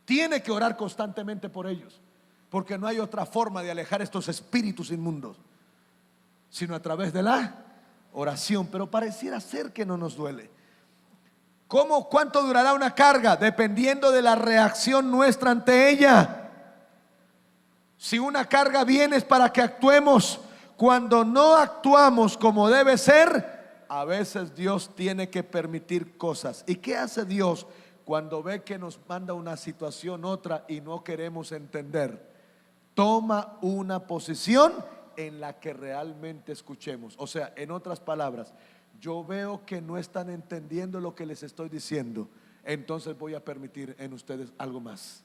Tiene que orar constantemente por ellos, porque no hay otra forma de alejar estos espíritus inmundos sino a través de la oración. Pero pareciera ser que no nos duele. ¿Cómo? ¿Cuánto durará una carga? Dependiendo de la reacción nuestra ante ella. Si una carga viene es para que actuemos. Cuando no actuamos como debe ser, a veces Dios tiene que permitir cosas. ¿Y qué hace Dios cuando ve que nos manda una situación otra y no queremos entender? Toma una posición en la que realmente escuchemos. O sea, en otras palabras, yo veo que no están entendiendo lo que les estoy diciendo, entonces voy a permitir en ustedes algo más.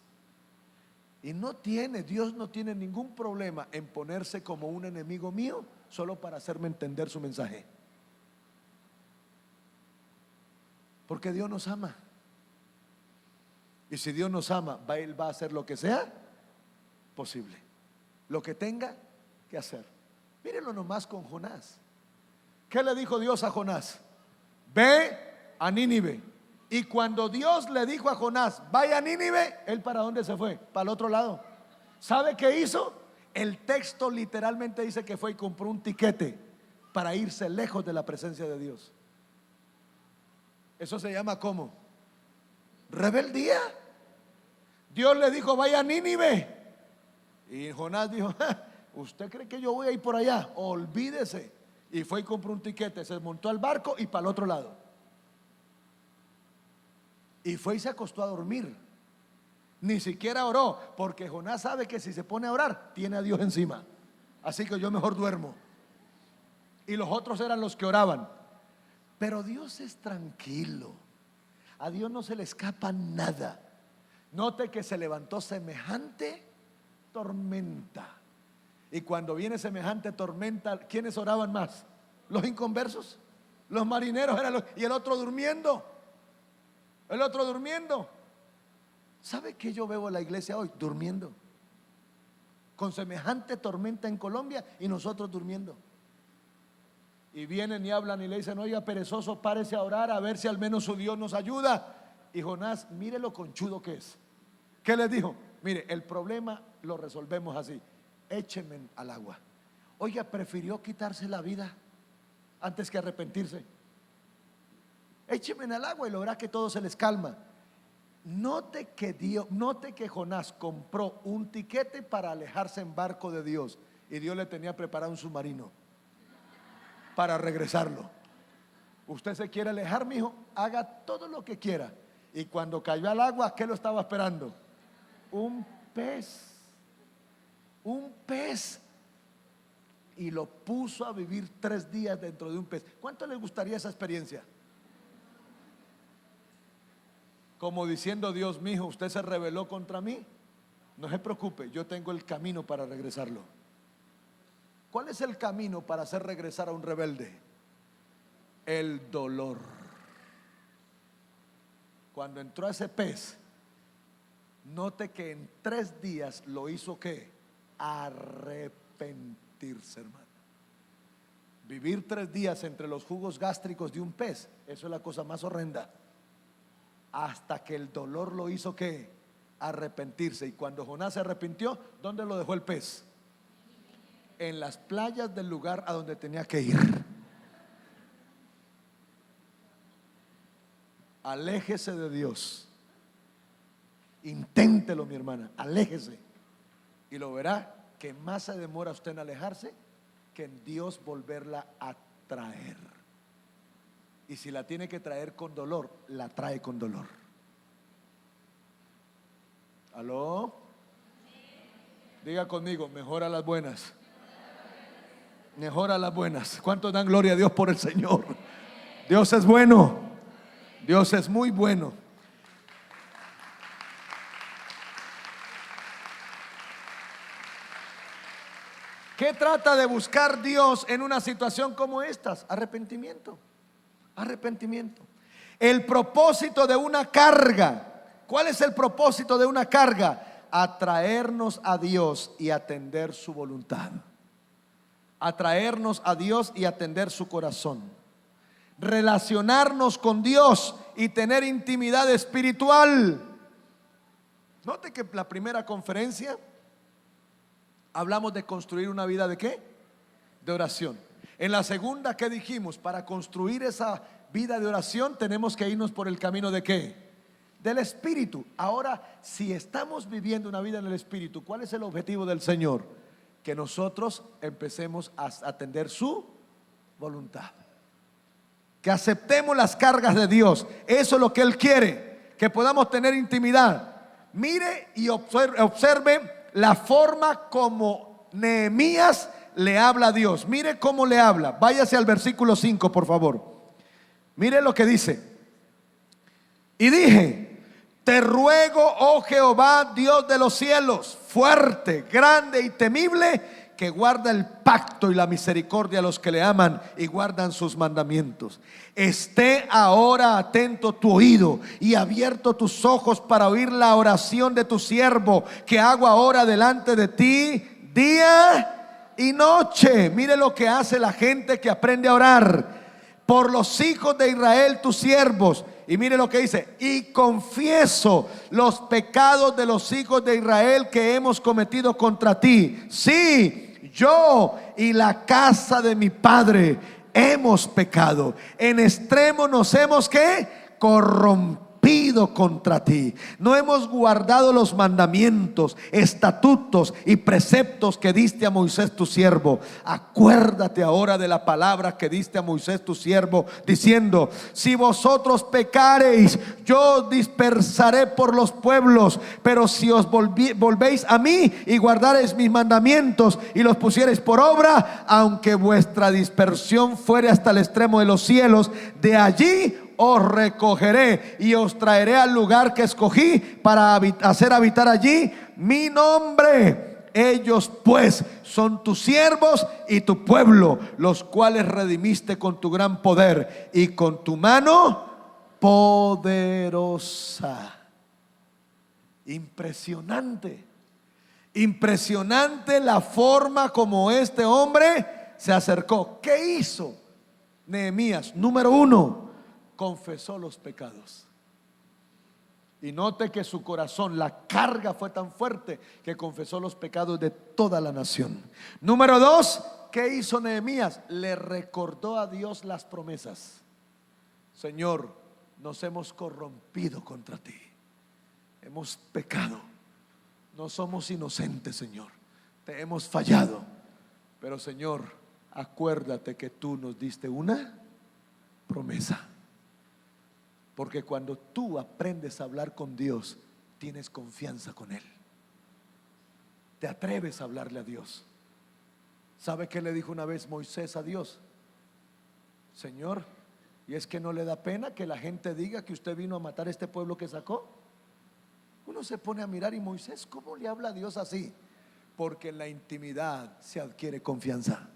Y Dios no tiene ningún problema en ponerse como un enemigo mío solo para hacerme entender su mensaje. Porque Dios nos ama. Y si Dios nos ama, Él va a hacer lo que sea posible, lo que tenga que hacer. Mírenlo nomás con Jonás. ¿Qué le dijo Dios a Jonás? Ve a Nínive. Y cuando Dios le dijo a Jonás, vaya a Nínive, ¿él para dónde se fue? Para el otro lado. ¿Sabe qué hizo? El texto literalmente dice que fue y compró un tiquete para irse lejos de la presencia de Dios. Eso se llama ¿cómo? Rebeldía. Dios le dijo, vaya a Nínive. Y Jonás dijo, ¿usted cree que yo voy a ir por allá? Olvídese. Y fue y compró un tiquete, se montó al barco y para el otro lado. Y fue y se acostó a dormir. Ni siquiera oró, porque Jonás sabe que si se pone a orar, tiene a Dios encima. Así que yo mejor duermo. Y los otros eran los que oraban. Pero Dios es tranquilo. A Dios no se le escapa nada. Note que se levantó semejante tormenta. Y cuando viene semejante tormenta, ¿quiénes oraban más? Los inconversos, los marineros eran y el otro durmiendo. el otro durmiendo. ¿Sabe qué yo veo en la iglesia hoy? Durmiendo. Con semejante tormenta en Colombia y nosotros durmiendo. Y vienen y hablan y le dicen: oiga, perezoso, párese a orar a ver si al menos su Dios nos ayuda. Y Jonás, mire lo conchudo que es. ¿Qué les dijo? Mire, el problema lo resolvemos así: échenme al agua. Oiga, prefirió quitarse la vida antes que arrepentirse. Échenme al agua y lo verá que todo se les calma. Note que Jonás compró un tiquete para alejarse en barco de Dios, y Dios le tenía preparado un submarino para regresarlo. Usted se quiere alejar, mijo, haga todo lo que quiera. Y cuando cayó al agua, ¿qué lo estaba esperando? Un pez. Un pez. Y lo puso a vivir 3 días dentro de un pez. ¿Cuánto les gustaría esa experiencia? Como diciendo: Dios, mijo, usted se rebeló contra mí, no se preocupe, yo tengo el camino para regresarlo. ¿Cuál es el camino para hacer regresar a un rebelde? El dolor. Cuando entró a ese pez, note que en 3 días lo hizo ¿qué? Arrepentirse, hermano. Vivir 3 días entre los jugos gástricos de un pez, eso es la cosa más horrenda. Hasta que el dolor lo hizo ¿qué? Arrepentirse. Y cuando Jonás se arrepintió, ¿dónde lo dejó el pez? En las playas del lugar a donde tenía que ir. Aléjese de Dios. Inténtelo, mi hermana, aléjese. Y lo verá que más se demora usted en alejarse que en Dios volverla a traer. Y si la tiene que traer con dolor, la trae con dolor. ¿Aló? Diga conmigo: mejora las buenas. Mejora las buenas. ¿Cuántos dan gloria a Dios por el Señor? Dios es bueno. Dios es muy bueno. ¿Qué trata de buscar Dios en una situación como estas? Arrepentimiento. Arrepentimiento. El propósito de una carga. ¿Cuál es el propósito de una carga? Atraernos a Dios y atender su voluntad. Atraernos a Dios y atender su corazón. Relacionarnos con Dios y tener intimidad espiritual. Note que la primera conferencia hablamos de construir una vida ¿de qué? De oración. En la segunda, ¿qué dijimos? Para construir esa vida de oración tenemos que irnos por el camino ¿de qué? Del Espíritu. Ahora, si estamos viviendo una vida en el Espíritu, ¿cuál es el objetivo del Señor? Que nosotros empecemos a atender su voluntad. Que aceptemos las cargas de Dios. Eso es lo que Él quiere. Que podamos tener intimidad. Mire y observe la forma como Nehemías le habla a Dios. Mire cómo le habla. Váyase al versículo 5, por favor. Mire lo que dice. Y dije: te ruego, oh Jehová, Dios de los cielos, fuerte, grande y temible, que guarda el pacto y la misericordia a los que le aman y guardan sus mandamientos. Esté ahora atento tu oído y abierto tus ojos para oír la oración de tu siervo, que hago ahora delante de ti día y noche. Mire lo que hace la gente que aprende a orar. Por los hijos de Israel, tus siervos. Y mire lo que dice: y confieso los pecados de los hijos de Israel que hemos cometido contra ti. Sí, yo y la casa de mi padre hemos pecado. En extremo nos hemos ¿qué? Corrompido contra ti. No hemos guardado los mandamientos, estatutos y preceptos que diste a Moisés tu siervo. Acuérdate ahora de la palabra que diste a Moisés tu siervo, diciendo: si vosotros pecareis, yo os dispersaré por los pueblos. Pero si os volvéis a mí y guardareis mis mandamientos y los pusiereis por obra, aunque vuestra dispersión fuere hasta el extremo de los cielos, de allí os recogeré y os traeré al lugar que escogí para hacer habitar allí mi nombre. Ellos pues son tus siervos y tu pueblo, los cuales redimiste con tu gran poder y con tu mano poderosa. Impresionante. Impresionante la forma como este hombre se acercó. ¿Qué hizo Nehemías? Número uno, confesó los pecados. Y note que su corazón, la carga fue tan fuerte que confesó los pecados de toda la nación. Número dos, ¿qué hizo Nehemías? Le recordó a Dios las promesas. Señor, nos hemos corrompido contra ti, hemos pecado, no somos inocentes, Señor, te hemos fallado, pero Señor, acuérdate que tú nos diste una promesa. Porque cuando tú aprendes a hablar con Dios, tienes confianza con Él, te atreves a hablarle a Dios. ¿Sabe qué le dijo una vez Moisés a Dios? Señor, ¿y es que no le da pena que la gente diga que usted vino a matar a este pueblo que sacó? Uno se pone a mirar y Moisés, ¿cómo le habla a Dios así? Porque en la intimidad se adquiere confianza.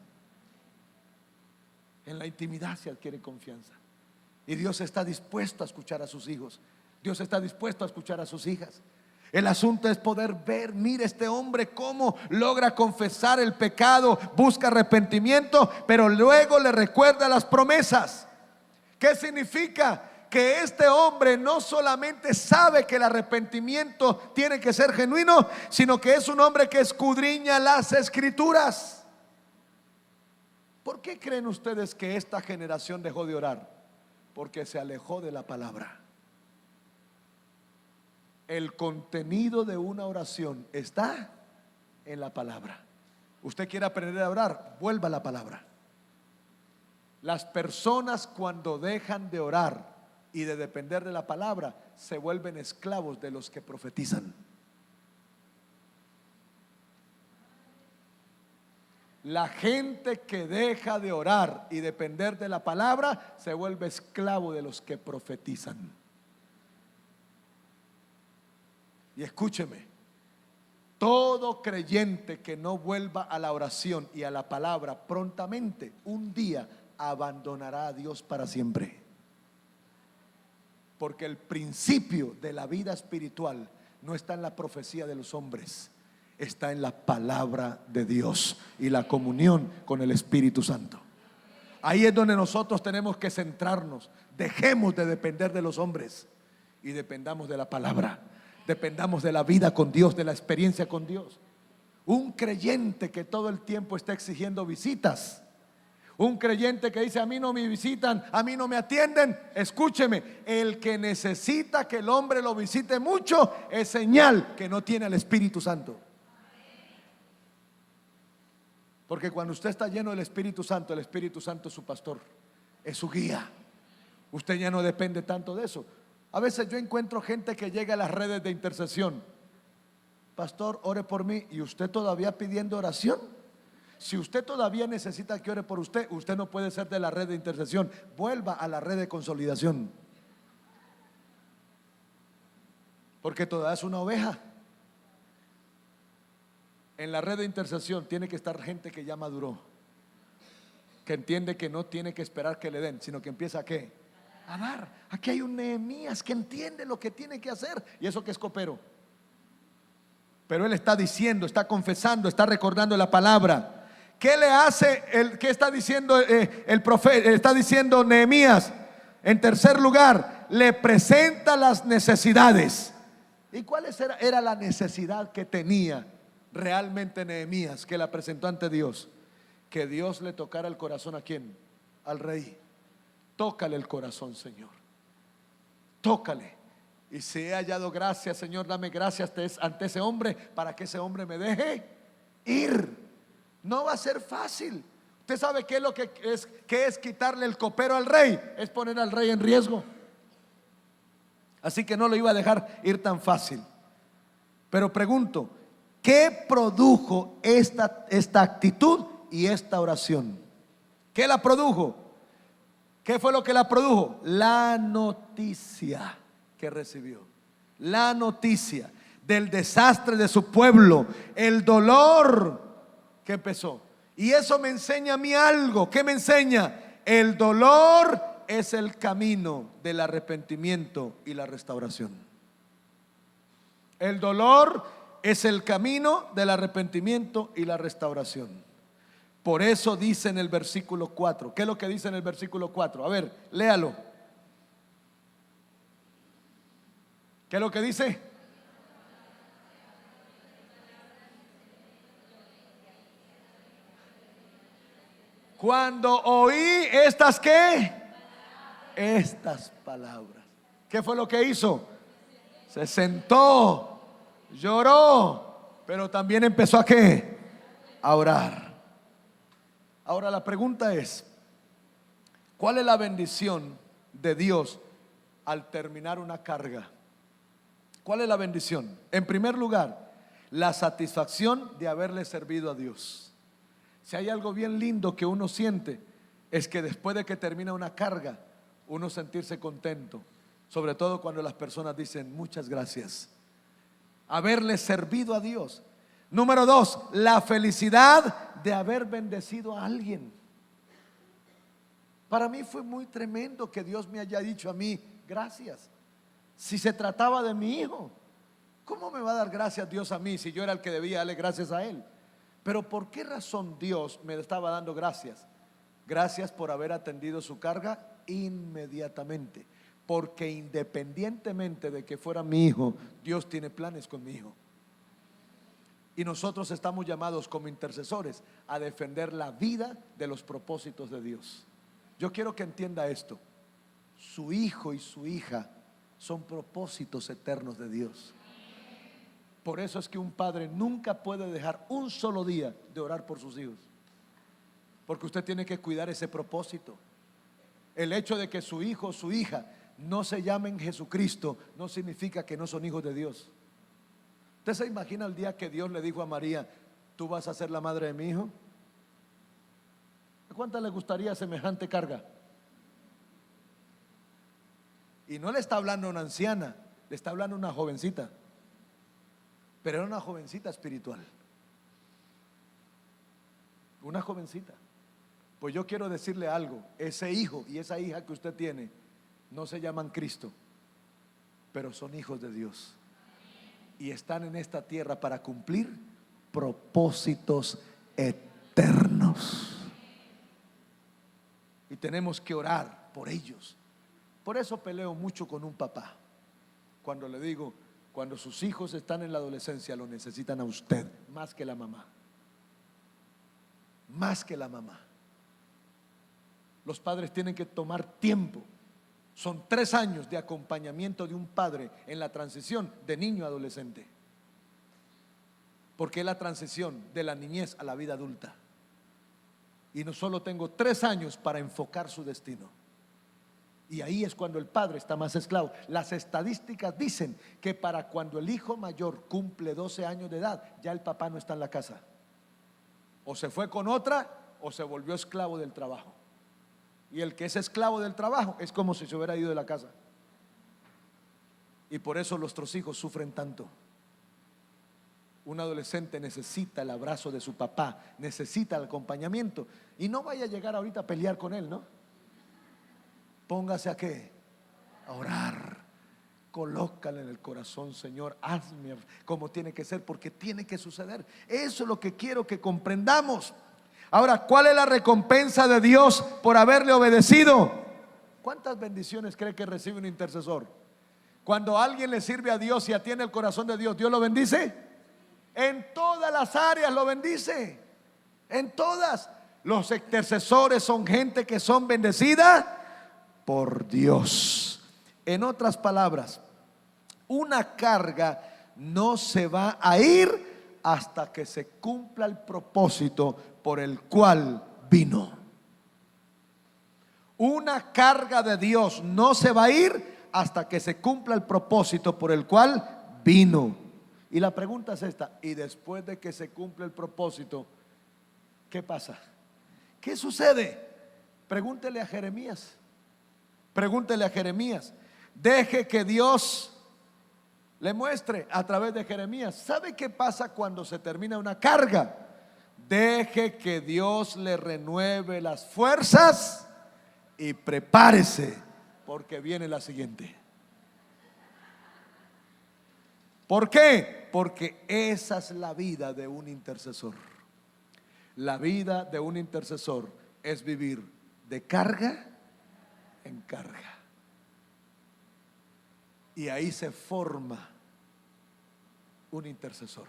En la intimidad se adquiere confianza. Y Dios está dispuesto a escuchar a sus hijos. Dios está dispuesto a escuchar a sus hijas. El asunto es poder ver, mire este hombre cómo logra confesar el pecado, busca arrepentimiento, pero luego le recuerda las promesas. ¿Qué significa? Que este hombre no solamente sabe que el arrepentimiento tiene que ser genuino, sino que es un hombre que escudriña las escrituras. ¿Por qué creen ustedes que esta generación dejó de orar? Porque se alejó de la palabra. El contenido de una oración está en la palabra. Usted quiere aprender a orar, vuelva a la palabra. Las personas cuando dejan de orar y de depender de la palabra, se vuelven esclavos de los que profetizan. La gente que deja de orar y depender de la palabra se vuelve esclavo de los que profetizan. Y escúcheme, todo creyente que no vuelva a la oración y a la palabra prontamente, un día abandonará a Dios para siempre. Porque el principio de la vida espiritual no está en la profecía de los hombres, está en la palabra de Dios y la comunión con el Espíritu Santo. Ahí es donde nosotros tenemos que centrarnos. Dejemos de depender de los hombres y dependamos de la palabra. Dependamos de la vida con Dios, de la experiencia con Dios. Un creyente que todo el tiempo está exigiendo visitas, un creyente que dice: a mí no me visitan, a mí no me atienden. Escúcheme, el que necesita que el hombre lo visite mucho es señal que no tiene el Espíritu Santo. Porque cuando usted está lleno del Espíritu Santo, el Espíritu Santo es su pastor, es su guía. Usted ya no depende tanto de eso. A veces yo encuentro gente que llega a las redes de intercesión: pastor, ore por mí. ¿Y usted todavía pidiendo oración? Si usted todavía necesita que ore por usted, usted no puede ser de la red de intercesión. Vuelva a la red de consolidación, porque todavía es una oveja. En la red de intercesión tiene que estar gente que ya maduró, que entiende que no tiene que esperar que le den, sino que empieza a dar. Aquí hay un Nehemías que entiende lo que tiene que hacer, y eso que es copero. Pero él está diciendo, está confesando, está recordando la palabra. ¿Qué le hace? ¿Qué está diciendo el profeta? Está diciendo Nehemías. En tercer lugar, le presenta las necesidades. ¿Y cuál era la necesidad que tenía realmente Nehemías, que la presentó ante Dios? Que Dios le tocara el corazón. ¿A quién? Al rey. Tócale el corazón, Señor, tócale. Y si he hallado gracia, Señor, dame gracias ante ese hombre, para que ese hombre me deje ir. No va a ser fácil. Usted sabe qué es lo que es quitarle el copero al rey, es poner al rey en riesgo. Así que no lo iba a dejar ir tan fácil. Pero pregunto, ¿qué produjo esta actitud y esta oración? ¿Qué la produjo? ¿Qué fue lo que la produjo? La noticia que recibió. La noticia del desastre de su pueblo, el dolor que empezó. Y eso me enseña a mí algo. ¿Qué me enseña? El dolor es el camino del arrepentimiento y la restauración. El dolor es el camino del arrepentimiento y la restauración. Por eso dice en el versículo 4. ¿Qué es lo que dice en el versículo 4? A ver, léalo. ¿Qué es lo que dice? Cuando oí estas, ¿qué? Estas palabras. ¿Qué fue lo que hizo? Se sentó, lloró, pero también empezó a ¿qué? A orar. Ahora la pregunta es, ¿cuál es la bendición de Dios al terminar una carga? ¿Cuál es la bendición? En primer lugar, la satisfacción de haberle servido a Dios. Si hay algo bien lindo que uno siente, es que después de que termina una carga, uno sentirse contento, sobre todo cuando las personas dicen muchas gracias. Haberle servido a Dios. Número 2, la felicidad de haber bendecido a alguien. Para mí fue muy tremendo que Dios me haya dicho a mí gracias. Si se trataba de mi hijo, ¿cómo me va a dar gracias Dios a mí si yo era el que debía darle gracias a él? Pero ¿por qué razón Dios me estaba dando gracias? Gracias por haber atendido su carga inmediatamente. Porque independientemente de que fuera mi hijo, Dios tiene planes con mi hijo. Y nosotros estamos llamados como intercesores a defender la vida de los propósitos de Dios. Yo quiero que entienda esto. Su hijo y su hija son propósitos eternos de Dios. Por eso es que un padre nunca puede dejar un solo día de orar por sus hijos, porque usted tiene que cuidar ese propósito. El hecho de que su hijo o su hija no se llamen Jesucristo no significa que no son hijos de Dios. ¿Usted se imagina el día que Dios le dijo a María, tú vas a ser la madre de mi hijo? ¿A cuántas le gustaría semejante carga? Y no le está hablando a una anciana, le está hablando a una jovencita. Pero era una jovencita espiritual. Una jovencita. Pues yo quiero decirle algo. Ese hijo y esa hija que usted tiene no se llaman Cristo, pero son hijos de Dios. Y están en esta tierra para cumplir propósitos eternos. Y tenemos que orar por ellos. Por eso peleo mucho con un papá. Cuando le digo, cuando sus hijos están en la adolescencia, lo necesitan a usted más que la mamá. Más que la mamá. Los padres tienen que tomar tiempo. Son 3 años de acompañamiento de un padre en la transición de niño a adolescente. Porque es la transición de la niñez a la vida adulta. Y no solo tengo 3 años para enfocar su destino. Y ahí es cuando el padre está más esclavo. Las estadísticas dicen que para cuando el hijo mayor cumple 12 años de edad, ya el papá no está en la casa. O se fue con otra o se volvió esclavo del trabajo. Y el que es esclavo del trabajo es como si se hubiera ido de la casa. Y por eso nuestros hijos sufren tanto. Un adolescente necesita el abrazo de su papá, necesita el acompañamiento. Y no vaya a llegar ahorita a pelear con él, ¿no? Póngase a ¿qué? A orar. Colócale en el corazón, Señor, hazme como tiene que ser, porque tiene que suceder. Eso es lo que quiero que comprendamos. Ahora, ¿cuál es la recompensa de Dios por haberle obedecido? ¿Cuántas bendiciones cree que recibe un intercesor? Cuando alguien le sirve a Dios y atiende el corazón de Dios, ¿Dios lo bendice? En todas las áreas lo bendice. En todas. Los intercesores son gente que son bendecida por Dios. En otras palabras, una carga no se va a ir hasta que se cumpla el propósito por el cual vino. Una carga de Dios no se va a ir hasta que se cumpla el propósito por el cual vino. Y la pregunta es esta: y después de que se cumple el propósito, ¿qué pasa? ¿Qué sucede? Pregúntele a Jeremías. Pregúntele a Jeremías. Deje que Dios le muestre a través de Jeremías. ¿Sabe qué pasa cuando se termina una carga? Deje que Dios le renueve las fuerzas y prepárese porque viene la siguiente. ¿Por qué? Porque esa es la vida de un intercesor. La vida de un intercesor es vivir de carga en carga. Y ahí se forma un intercesor.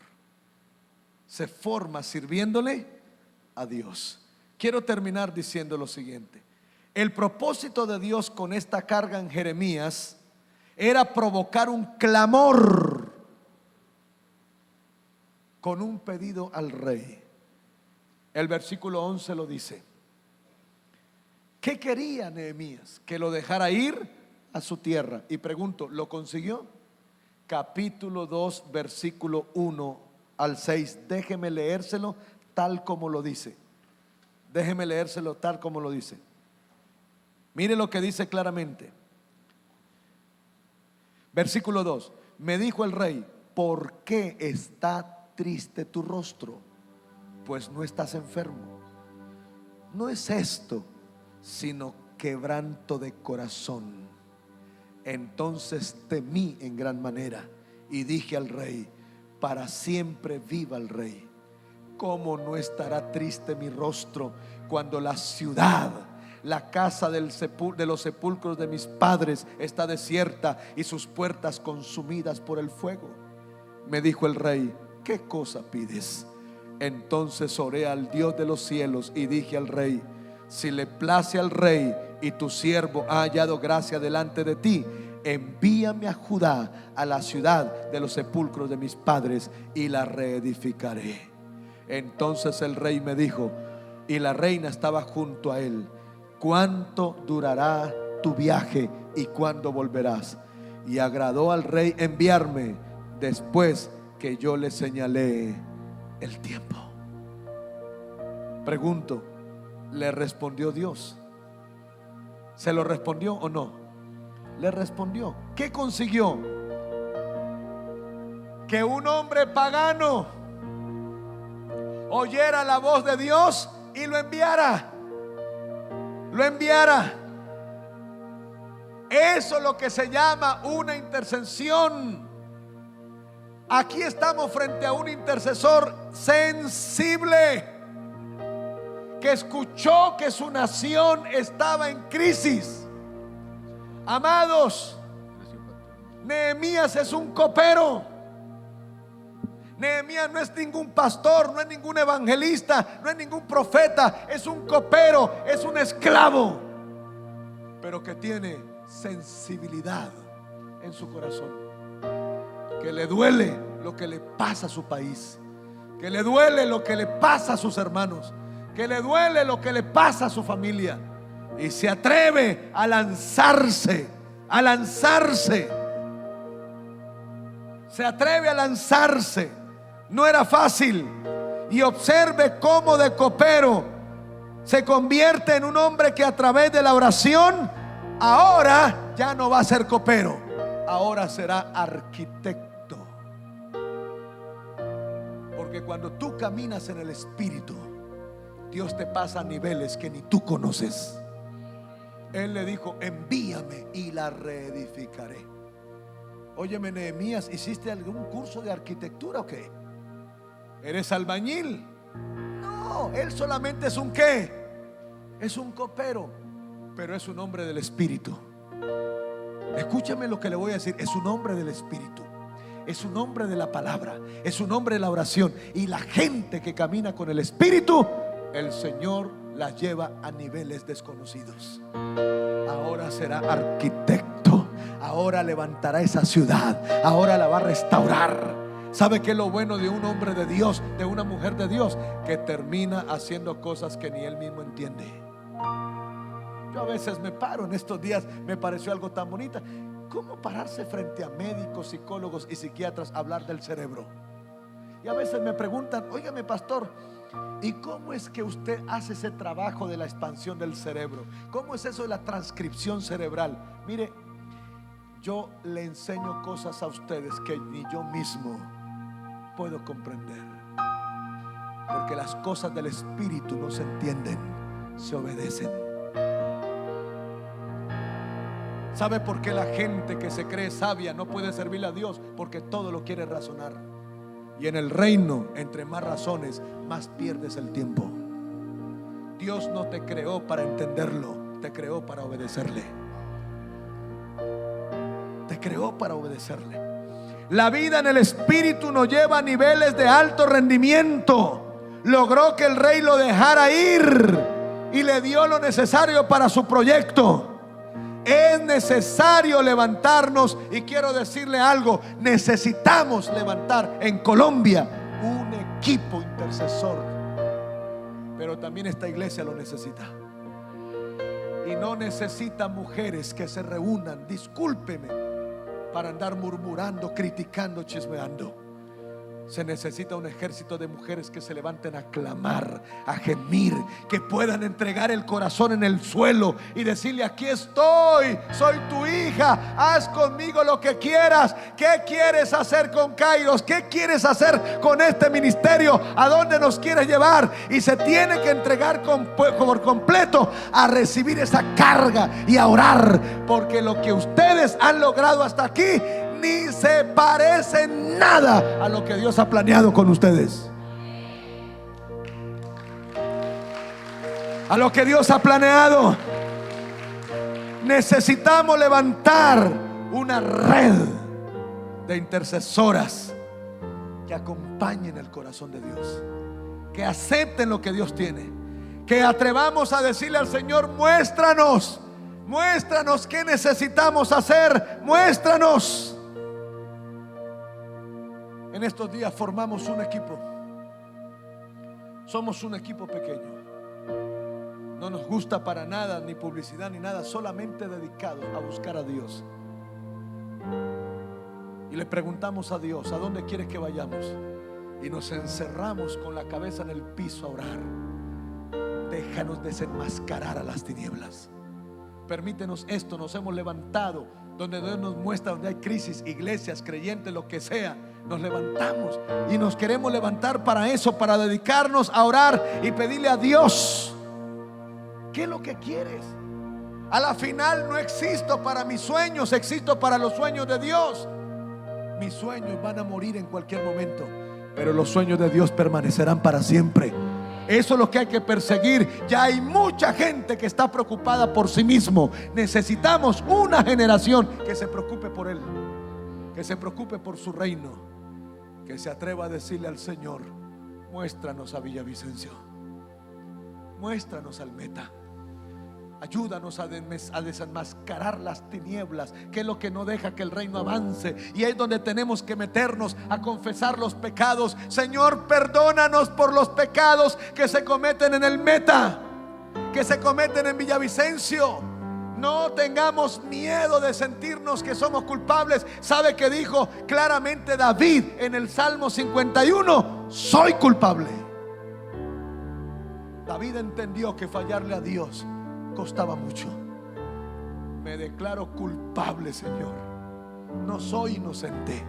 Se forma sirviéndole a Dios. Quiero terminar diciendo lo siguiente. El propósito de Dios con esta carga en Jeremías era provocar un clamor con un pedido al rey. El versículo 11 lo dice. ¿Qué quería Nehemías? Que lo dejara ir a su tierra. Y pregunto, ¿lo consiguió? Capítulo 2, versículo 1 al 6. Déjeme leérselo tal como lo dice. Déjeme leérselo tal como lo dice. Mire lo que dice claramente. Versículo 2. Me dijo el rey: ¿por qué está triste tu rostro? Pues no estás enfermo. No es esto, sino quebranto de corazón. Entonces temí en gran manera y dije al rey: para siempre viva el rey. ¿Cómo no estará triste mi rostro cuando la ciudad, la casa de los sepulcros de mis padres está desierta y sus puertas consumidas por el fuego? Me dijo el rey: ¿qué cosa pides? Entonces oré al Dios de los cielos y dije al rey: si le place al rey y tu siervo ha hallado gracia delante de ti, envíame a Judá, a la ciudad de los sepulcros de mis padres, y la reedificaré. Entonces el rey me dijo, y la reina estaba junto a él: ¿cuánto durará tu viaje y cuándo volverás? Y agradó al rey enviarme después que yo le señalé el tiempo. Pregunto, ¿le respondió Dios? ¿Se lo respondió o no? Le respondió. ¿Qué consiguió? Que un hombre pagano oyera la voz de Dios y lo enviara. Lo enviara. Eso es lo que se llama una intercesión. Aquí estamos frente a un intercesor sensible, que escuchó que su nación estaba en crisis. Amados, Nehemías es un copero. Nehemías no es ningún pastor, no es ningún evangelista, no es ningún profeta. Es un copero, es un esclavo, pero que tiene sensibilidad en su corazón, que le duele lo que le pasa a su país, que le duele lo que le pasa a sus hermanos, que le duele lo que le pasa a su familia, y se atreve a lanzarse, se atreve a lanzarse. No era fácil. Y observe cómo de copero se convierte en un hombre que a través de la oración ahora ya no va a ser copero, ahora será arquitecto. Porque cuando tú caminas en el Espíritu, Dios te pasa a niveles que ni tú conoces. Él le dijo: envíame y la reedificaré. Óyeme, Nehemías, ¿hiciste algún curso de arquitectura o qué? ¿Eres albañil? No, él solamente es un ¿qué? Es un copero, pero es un hombre del Espíritu. Escúchame lo que le voy a decir. Es un hombre del Espíritu, es un hombre de la palabra, es un hombre de la oración. Y la gente que camina con el Espíritu, el Señor la lleva a niveles desconocidos. Ahora será arquitecto, ahora levantará esa ciudad, ahora la va a restaurar. ¿Sabe qué es lo bueno de un hombre de Dios, de una mujer de Dios? Que termina haciendo cosas que ni él mismo entiende. Yo a veces me paro, en estos días me pareció algo tan bonito. ¿Cómo pararse frente a médicos, psicólogos y psiquiatras a hablar del cerebro? Y a veces me preguntan: óigame, pastor, ¿y cómo es que usted hace ese trabajo de la expansión del cerebro? ¿Cómo es eso de la transcripción cerebral? Mire, yo le enseño cosas a ustedes que ni yo mismo puedo comprender, porque las cosas del Espíritu no se entienden, se obedecen. ¿Sabe por qué la gente que se cree sabia no puede servirle a Dios? Porque todo lo quiere razonar. Y en el reino, entre más razones, más pierdes el tiempo. Dios no te creó para entenderlo, te creó para obedecerle. Te creó para obedecerle. La vida en el Espíritu nos lleva a niveles de alto rendimiento. Logró que el rey lo dejara ir y le dio lo necesario para su proyecto. Es necesario levantarnos, y quiero decirle algo: necesitamos levantar en Colombia un equipo intercesor. Pero también esta iglesia lo necesita. Y no necesita mujeres que se reúnan, discúlpeme, para andar murmurando, criticando, chismeando. Se necesita un ejército de mujeres que se levanten a clamar, a gemir, que puedan entregar el corazón en el suelo y decirle: aquí estoy, soy tu hija, haz conmigo lo que quieras. ¿Qué quieres hacer con Kairos? ¿Qué quieres hacer con este ministerio? ¿A dónde nos quieres llevar? Y se tiene que entregar por completo a recibir esa carga y a orar, porque lo que ustedes han logrado hasta aquí ni se parece nada a lo que Dios ha planeado con ustedes. A lo que Dios ha planeado. Necesitamos levantar una red de intercesoras que acompañen el corazón de Dios, que acepten lo que Dios tiene, que atrevamos a decirle al Señor: muéstranos qué necesitamos hacer, muéstranos. En estos días formamos un equipo. Somos un equipo pequeño. No nos gusta para nada ni publicidad ni nada, solamente dedicados a buscar a Dios. Y le preguntamos a Dios: ¿a dónde quieres que vayamos? Y nos encerramos con la cabeza en el piso a orar. Déjanos desenmascarar a las tinieblas. Permítenos esto. Nos hemos levantado donde Dios nos muestra, donde hay crisis, iglesias, creyentes, lo que sea. Nos levantamos y nos queremos levantar para eso, para dedicarnos a orar y pedirle a Dios: ¿qué es lo que quieres? A la final no existo para mis sueños, existo para los sueños de Dios. Mis sueños van a morir en cualquier momento, pero los sueños de Dios permanecerán para siempre. Eso es lo que hay que perseguir. Ya hay mucha gente que está preocupada por sí mismo. Necesitamos una generación que se preocupe por Él, que se preocupe por su reino, que se atreva a decirle al Señor: muéstranos a Villavicencio, muéstranos al Meta. Ayúdanos a desenmascarar las tinieblas, que es lo que no deja que el reino avance. Y ahí es donde tenemos que meternos a confesar los pecados. Señor, perdónanos por los pecados que se cometen en el Meta, que se cometen en Villavicencio. No tengamos miedo de sentirnos que somos culpables. ¿Sabe que dijo claramente David en el Salmo 51? Soy culpable. David entendió que fallarle a Dios costaba mucho. Me declaro culpable, Señor. No soy inocente.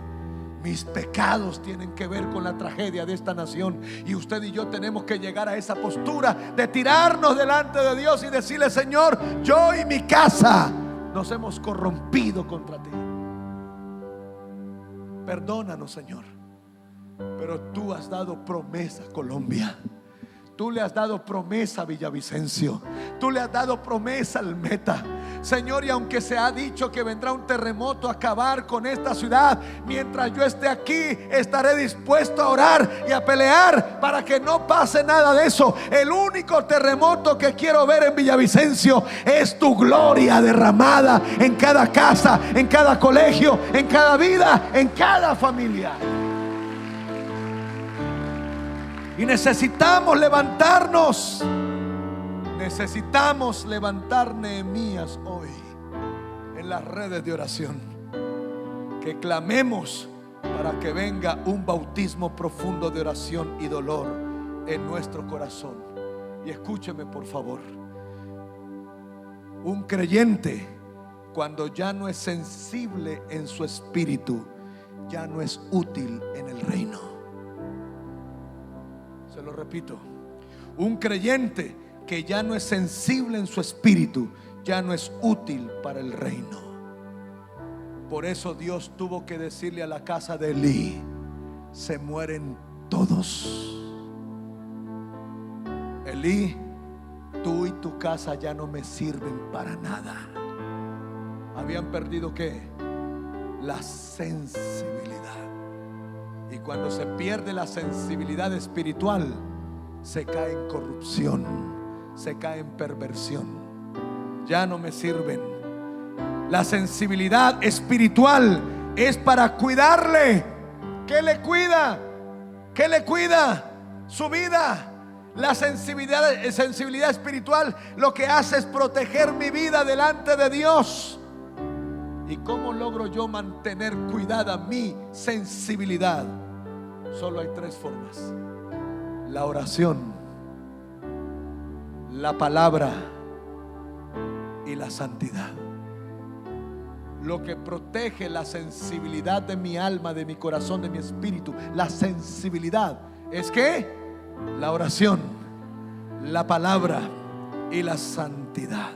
Mis pecados tienen que ver con la tragedia de esta nación. Y usted y yo tenemos que llegar a esa postura de tirarnos delante de Dios y decirle: Señor, yo y mi casa nos hemos corrompido contra ti. Perdónanos, Señor. Pero tú has dado promesa a Colombia. Tú le has dado promesa a Villavicencio. Tú le has dado promesa al Meta, Señor. Y aunque se ha dicho que vendrá un terremoto a acabar con esta ciudad, mientras yo esté aquí, estaré dispuesto a orar y a pelear para que no pase nada de eso. El único terremoto que quiero ver en Villavicencio es tu gloria derramada en cada casa, en cada colegio, en cada vida, en cada familia. Y necesitamos levantarnos. Necesitamos levantar Nehemías hoy en las redes de oración. Que clamemos para que venga un bautismo profundo de oración y dolor en nuestro corazón. Y escúcheme, por favor. Un creyente, cuando ya no es sensible en su espíritu, ya no es útil en el reino. Se lo repito: un creyente que ya no es sensible en su espíritu, ya no es útil para el reino. Por eso Dios tuvo que decirle a la casa de Elí: se mueren todos. Elí, tú y tu casa ya no me sirven para nada. Habían perdido ¿qué? La sensibilidad. Y cuando se pierde la sensibilidad espiritual, se cae en corrupción, se cae en perversión. Ya no me sirven. La sensibilidad espiritual es para cuidarle. ¿Qué le cuida? ¿Qué le cuida? Su vida. La sensibilidad espiritual lo que hace es proteger mi vida delante de Dios. ¿Y cómo logro yo mantener cuidada mi sensibilidad? Solo hay tres formas: la oración, la palabra y la santidad. Lo que protege la sensibilidad de mi alma, de mi corazón, de mi espíritu, la sensibilidad, es que la oración, la palabra y la santidad.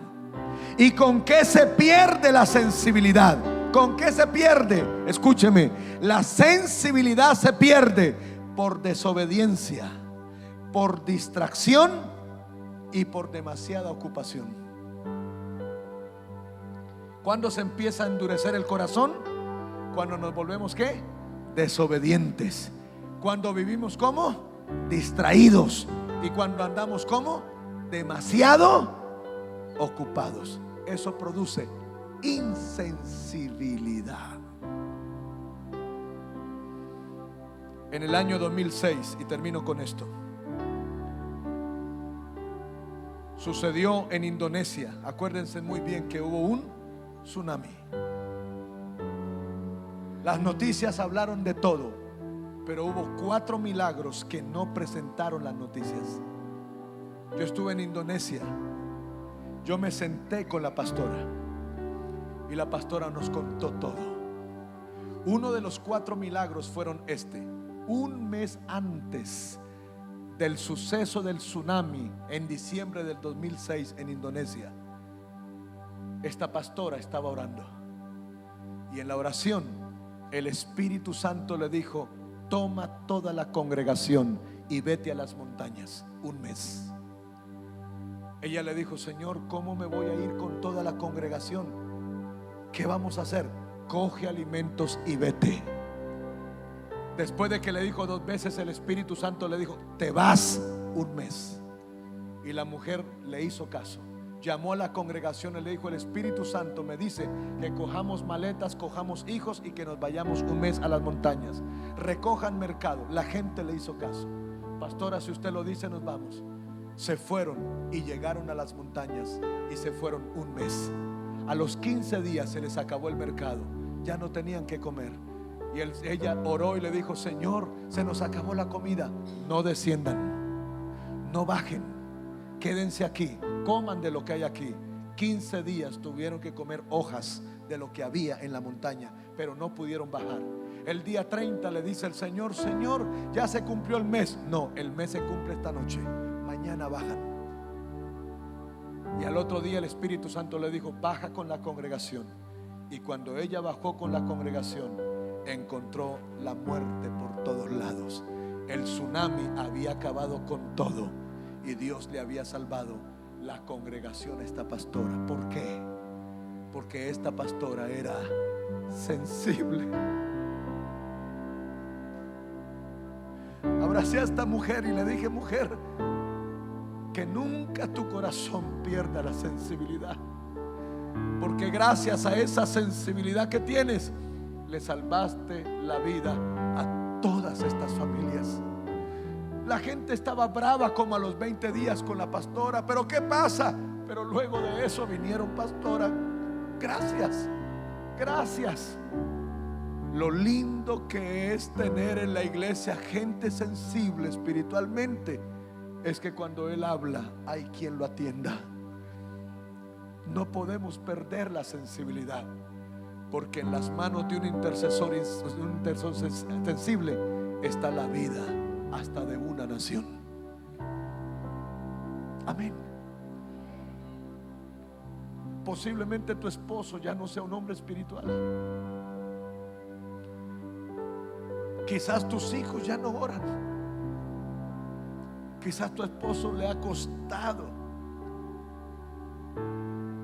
¿Y con qué se pierde la sensibilidad? ¿Con qué se pierde? Escúcheme, la sensibilidad se pierde por desobediencia, por distracción y por demasiada ocupación. ¿Cuándo se empieza a endurecer el corazón? Cuando nos volvemos ¿qué? Desobedientes. Cuando vivimos ¿cómo? Distraídos. Y cuando andamos ¿cómo? Demasiado ocupados. Eso produce insensibilidad. En el año 2006, y termino con esto, sucedió en Indonesia. Acuérdense muy bien que hubo un tsunami. Las noticias hablaron de todo, pero hubo 4 milagros que no presentaron las noticias. Yo estuve en Indonesia. Yo me senté con la pastora y la pastora nos contó todo. Uno de los 4 milagros fueron un mes antes del suceso del tsunami, en diciembre del 2006 en Indonesia, esta pastora estaba orando, y en la oración el Espíritu Santo le dijo: toma toda la congregación y vete a las montañas un mes. Ella le dijo: Señor, ¿cómo me voy a ir con toda la congregación? ¿Qué vamos a hacer? Coge alimentos y vete. Después de que le dijo 2 veces, el Espíritu Santo le dijo: te vas un mes. Y la mujer le hizo caso. Llamó a la congregación y le dijo: el Espíritu Santo me dice que cojamos maletas, cojamos hijos y que nos vayamos un mes a las montañas. Recojan mercado. La gente le hizo caso. Pastora, si usted lo dice, nos vamos. Se fueron y llegaron a las montañas y se fueron un mes. A los 15 días se les acabó el mercado. Ya no tenían que comer. Y ella oró y le dijo: Señor, se nos acabó la comida. No desciendan, no bajen, quédense aquí, coman de lo que hay aquí. 15 días tuvieron que comer hojas de lo que había en la montaña, pero no pudieron bajar. El día 30 le dice el Señor: Señor, ya se cumplió el mes. No, el mes se cumple esta noche. Mañana bajan. Y al otro día el Espíritu Santo le dijo: baja con la congregación. Y cuando ella bajó con la congregación, encontró la muerte por todos lados. El tsunami había acabado con todo y Dios le había salvado la congregación a esta pastora. ¿Por qué? Porque esta pastora era sensible. Abracé a esta mujer y le dije: mujer, que nunca tu corazón pierda la sensibilidad, porque gracias a esa sensibilidad que tienes, le salvaste la vida a todas estas familias. La gente estaba brava como a los 20 días con la pastora. Pero ¿qué pasa? Pero luego de eso vinieron: pastora, gracias, gracias. Lo lindo que es tener en la iglesia gente sensible espiritualmente es que cuando Él habla hay quien lo atienda. No podemos perder la sensibilidad, porque en las manos de un intercesor sensible está la vida hasta de una nación. Amén. Posiblemente tu esposo ya no sea un hombre espiritual. Quizás tus hijos ya no oran. Quizás tu esposo le ha costado.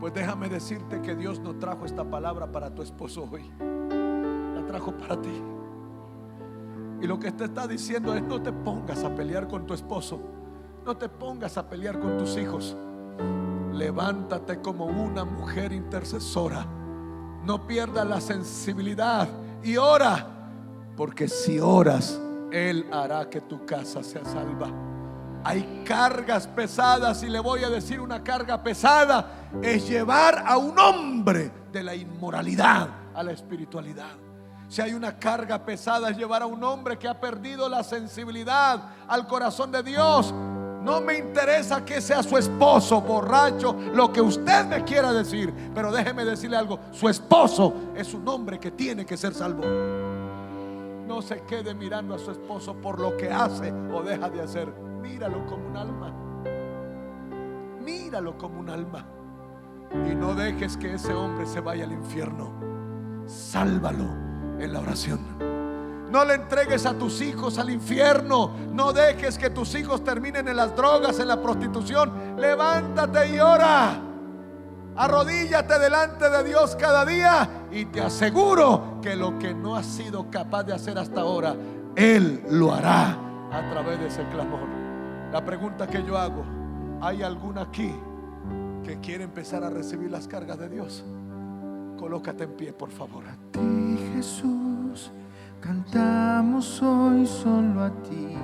Pues déjame decirte que Dios no trajo esta palabra para tu esposo hoy, la trajo para ti. Y lo que te está diciendo es: no te pongas a pelear con tu esposo, no te pongas a pelear con tus hijos. Levántate como una mujer intercesora. No pierdas la sensibilidad y ora, porque si oras, Él hará que tu casa sea salva. Hay cargas pesadas, y le voy a decir: una carga pesada es llevar a un hombre de la inmoralidad a la espiritualidad. Si hay una carga pesada, es llevar a un hombre que ha perdido la sensibilidad al corazón de Dios. No me interesa que sea su esposo borracho, lo que usted me quiera decir, pero déjeme decirle algo: su esposo es un hombre que tiene que ser salvo. No se quede mirando a su esposo por lo que hace o deja de hacer. Míralo como un alma. Míralo como un alma. Y no dejes que ese hombre se vaya al infierno. Sálvalo en la oración. No le entregues a tus hijos al infierno. No dejes que tus hijos terminen en las drogas, en la prostitución. Levántate y ora. Arrodíllate delante de Dios cada día, y te aseguro que lo que no has sido capaz de hacer hasta ahora, Él lo hará a través de ese clamor. La pregunta que yo hago: ¿hay alguno aquí que quiere empezar a recibir las cargas de Dios? Colócate en pie, por favor. A ti, Jesús, cantamos hoy solo a ti.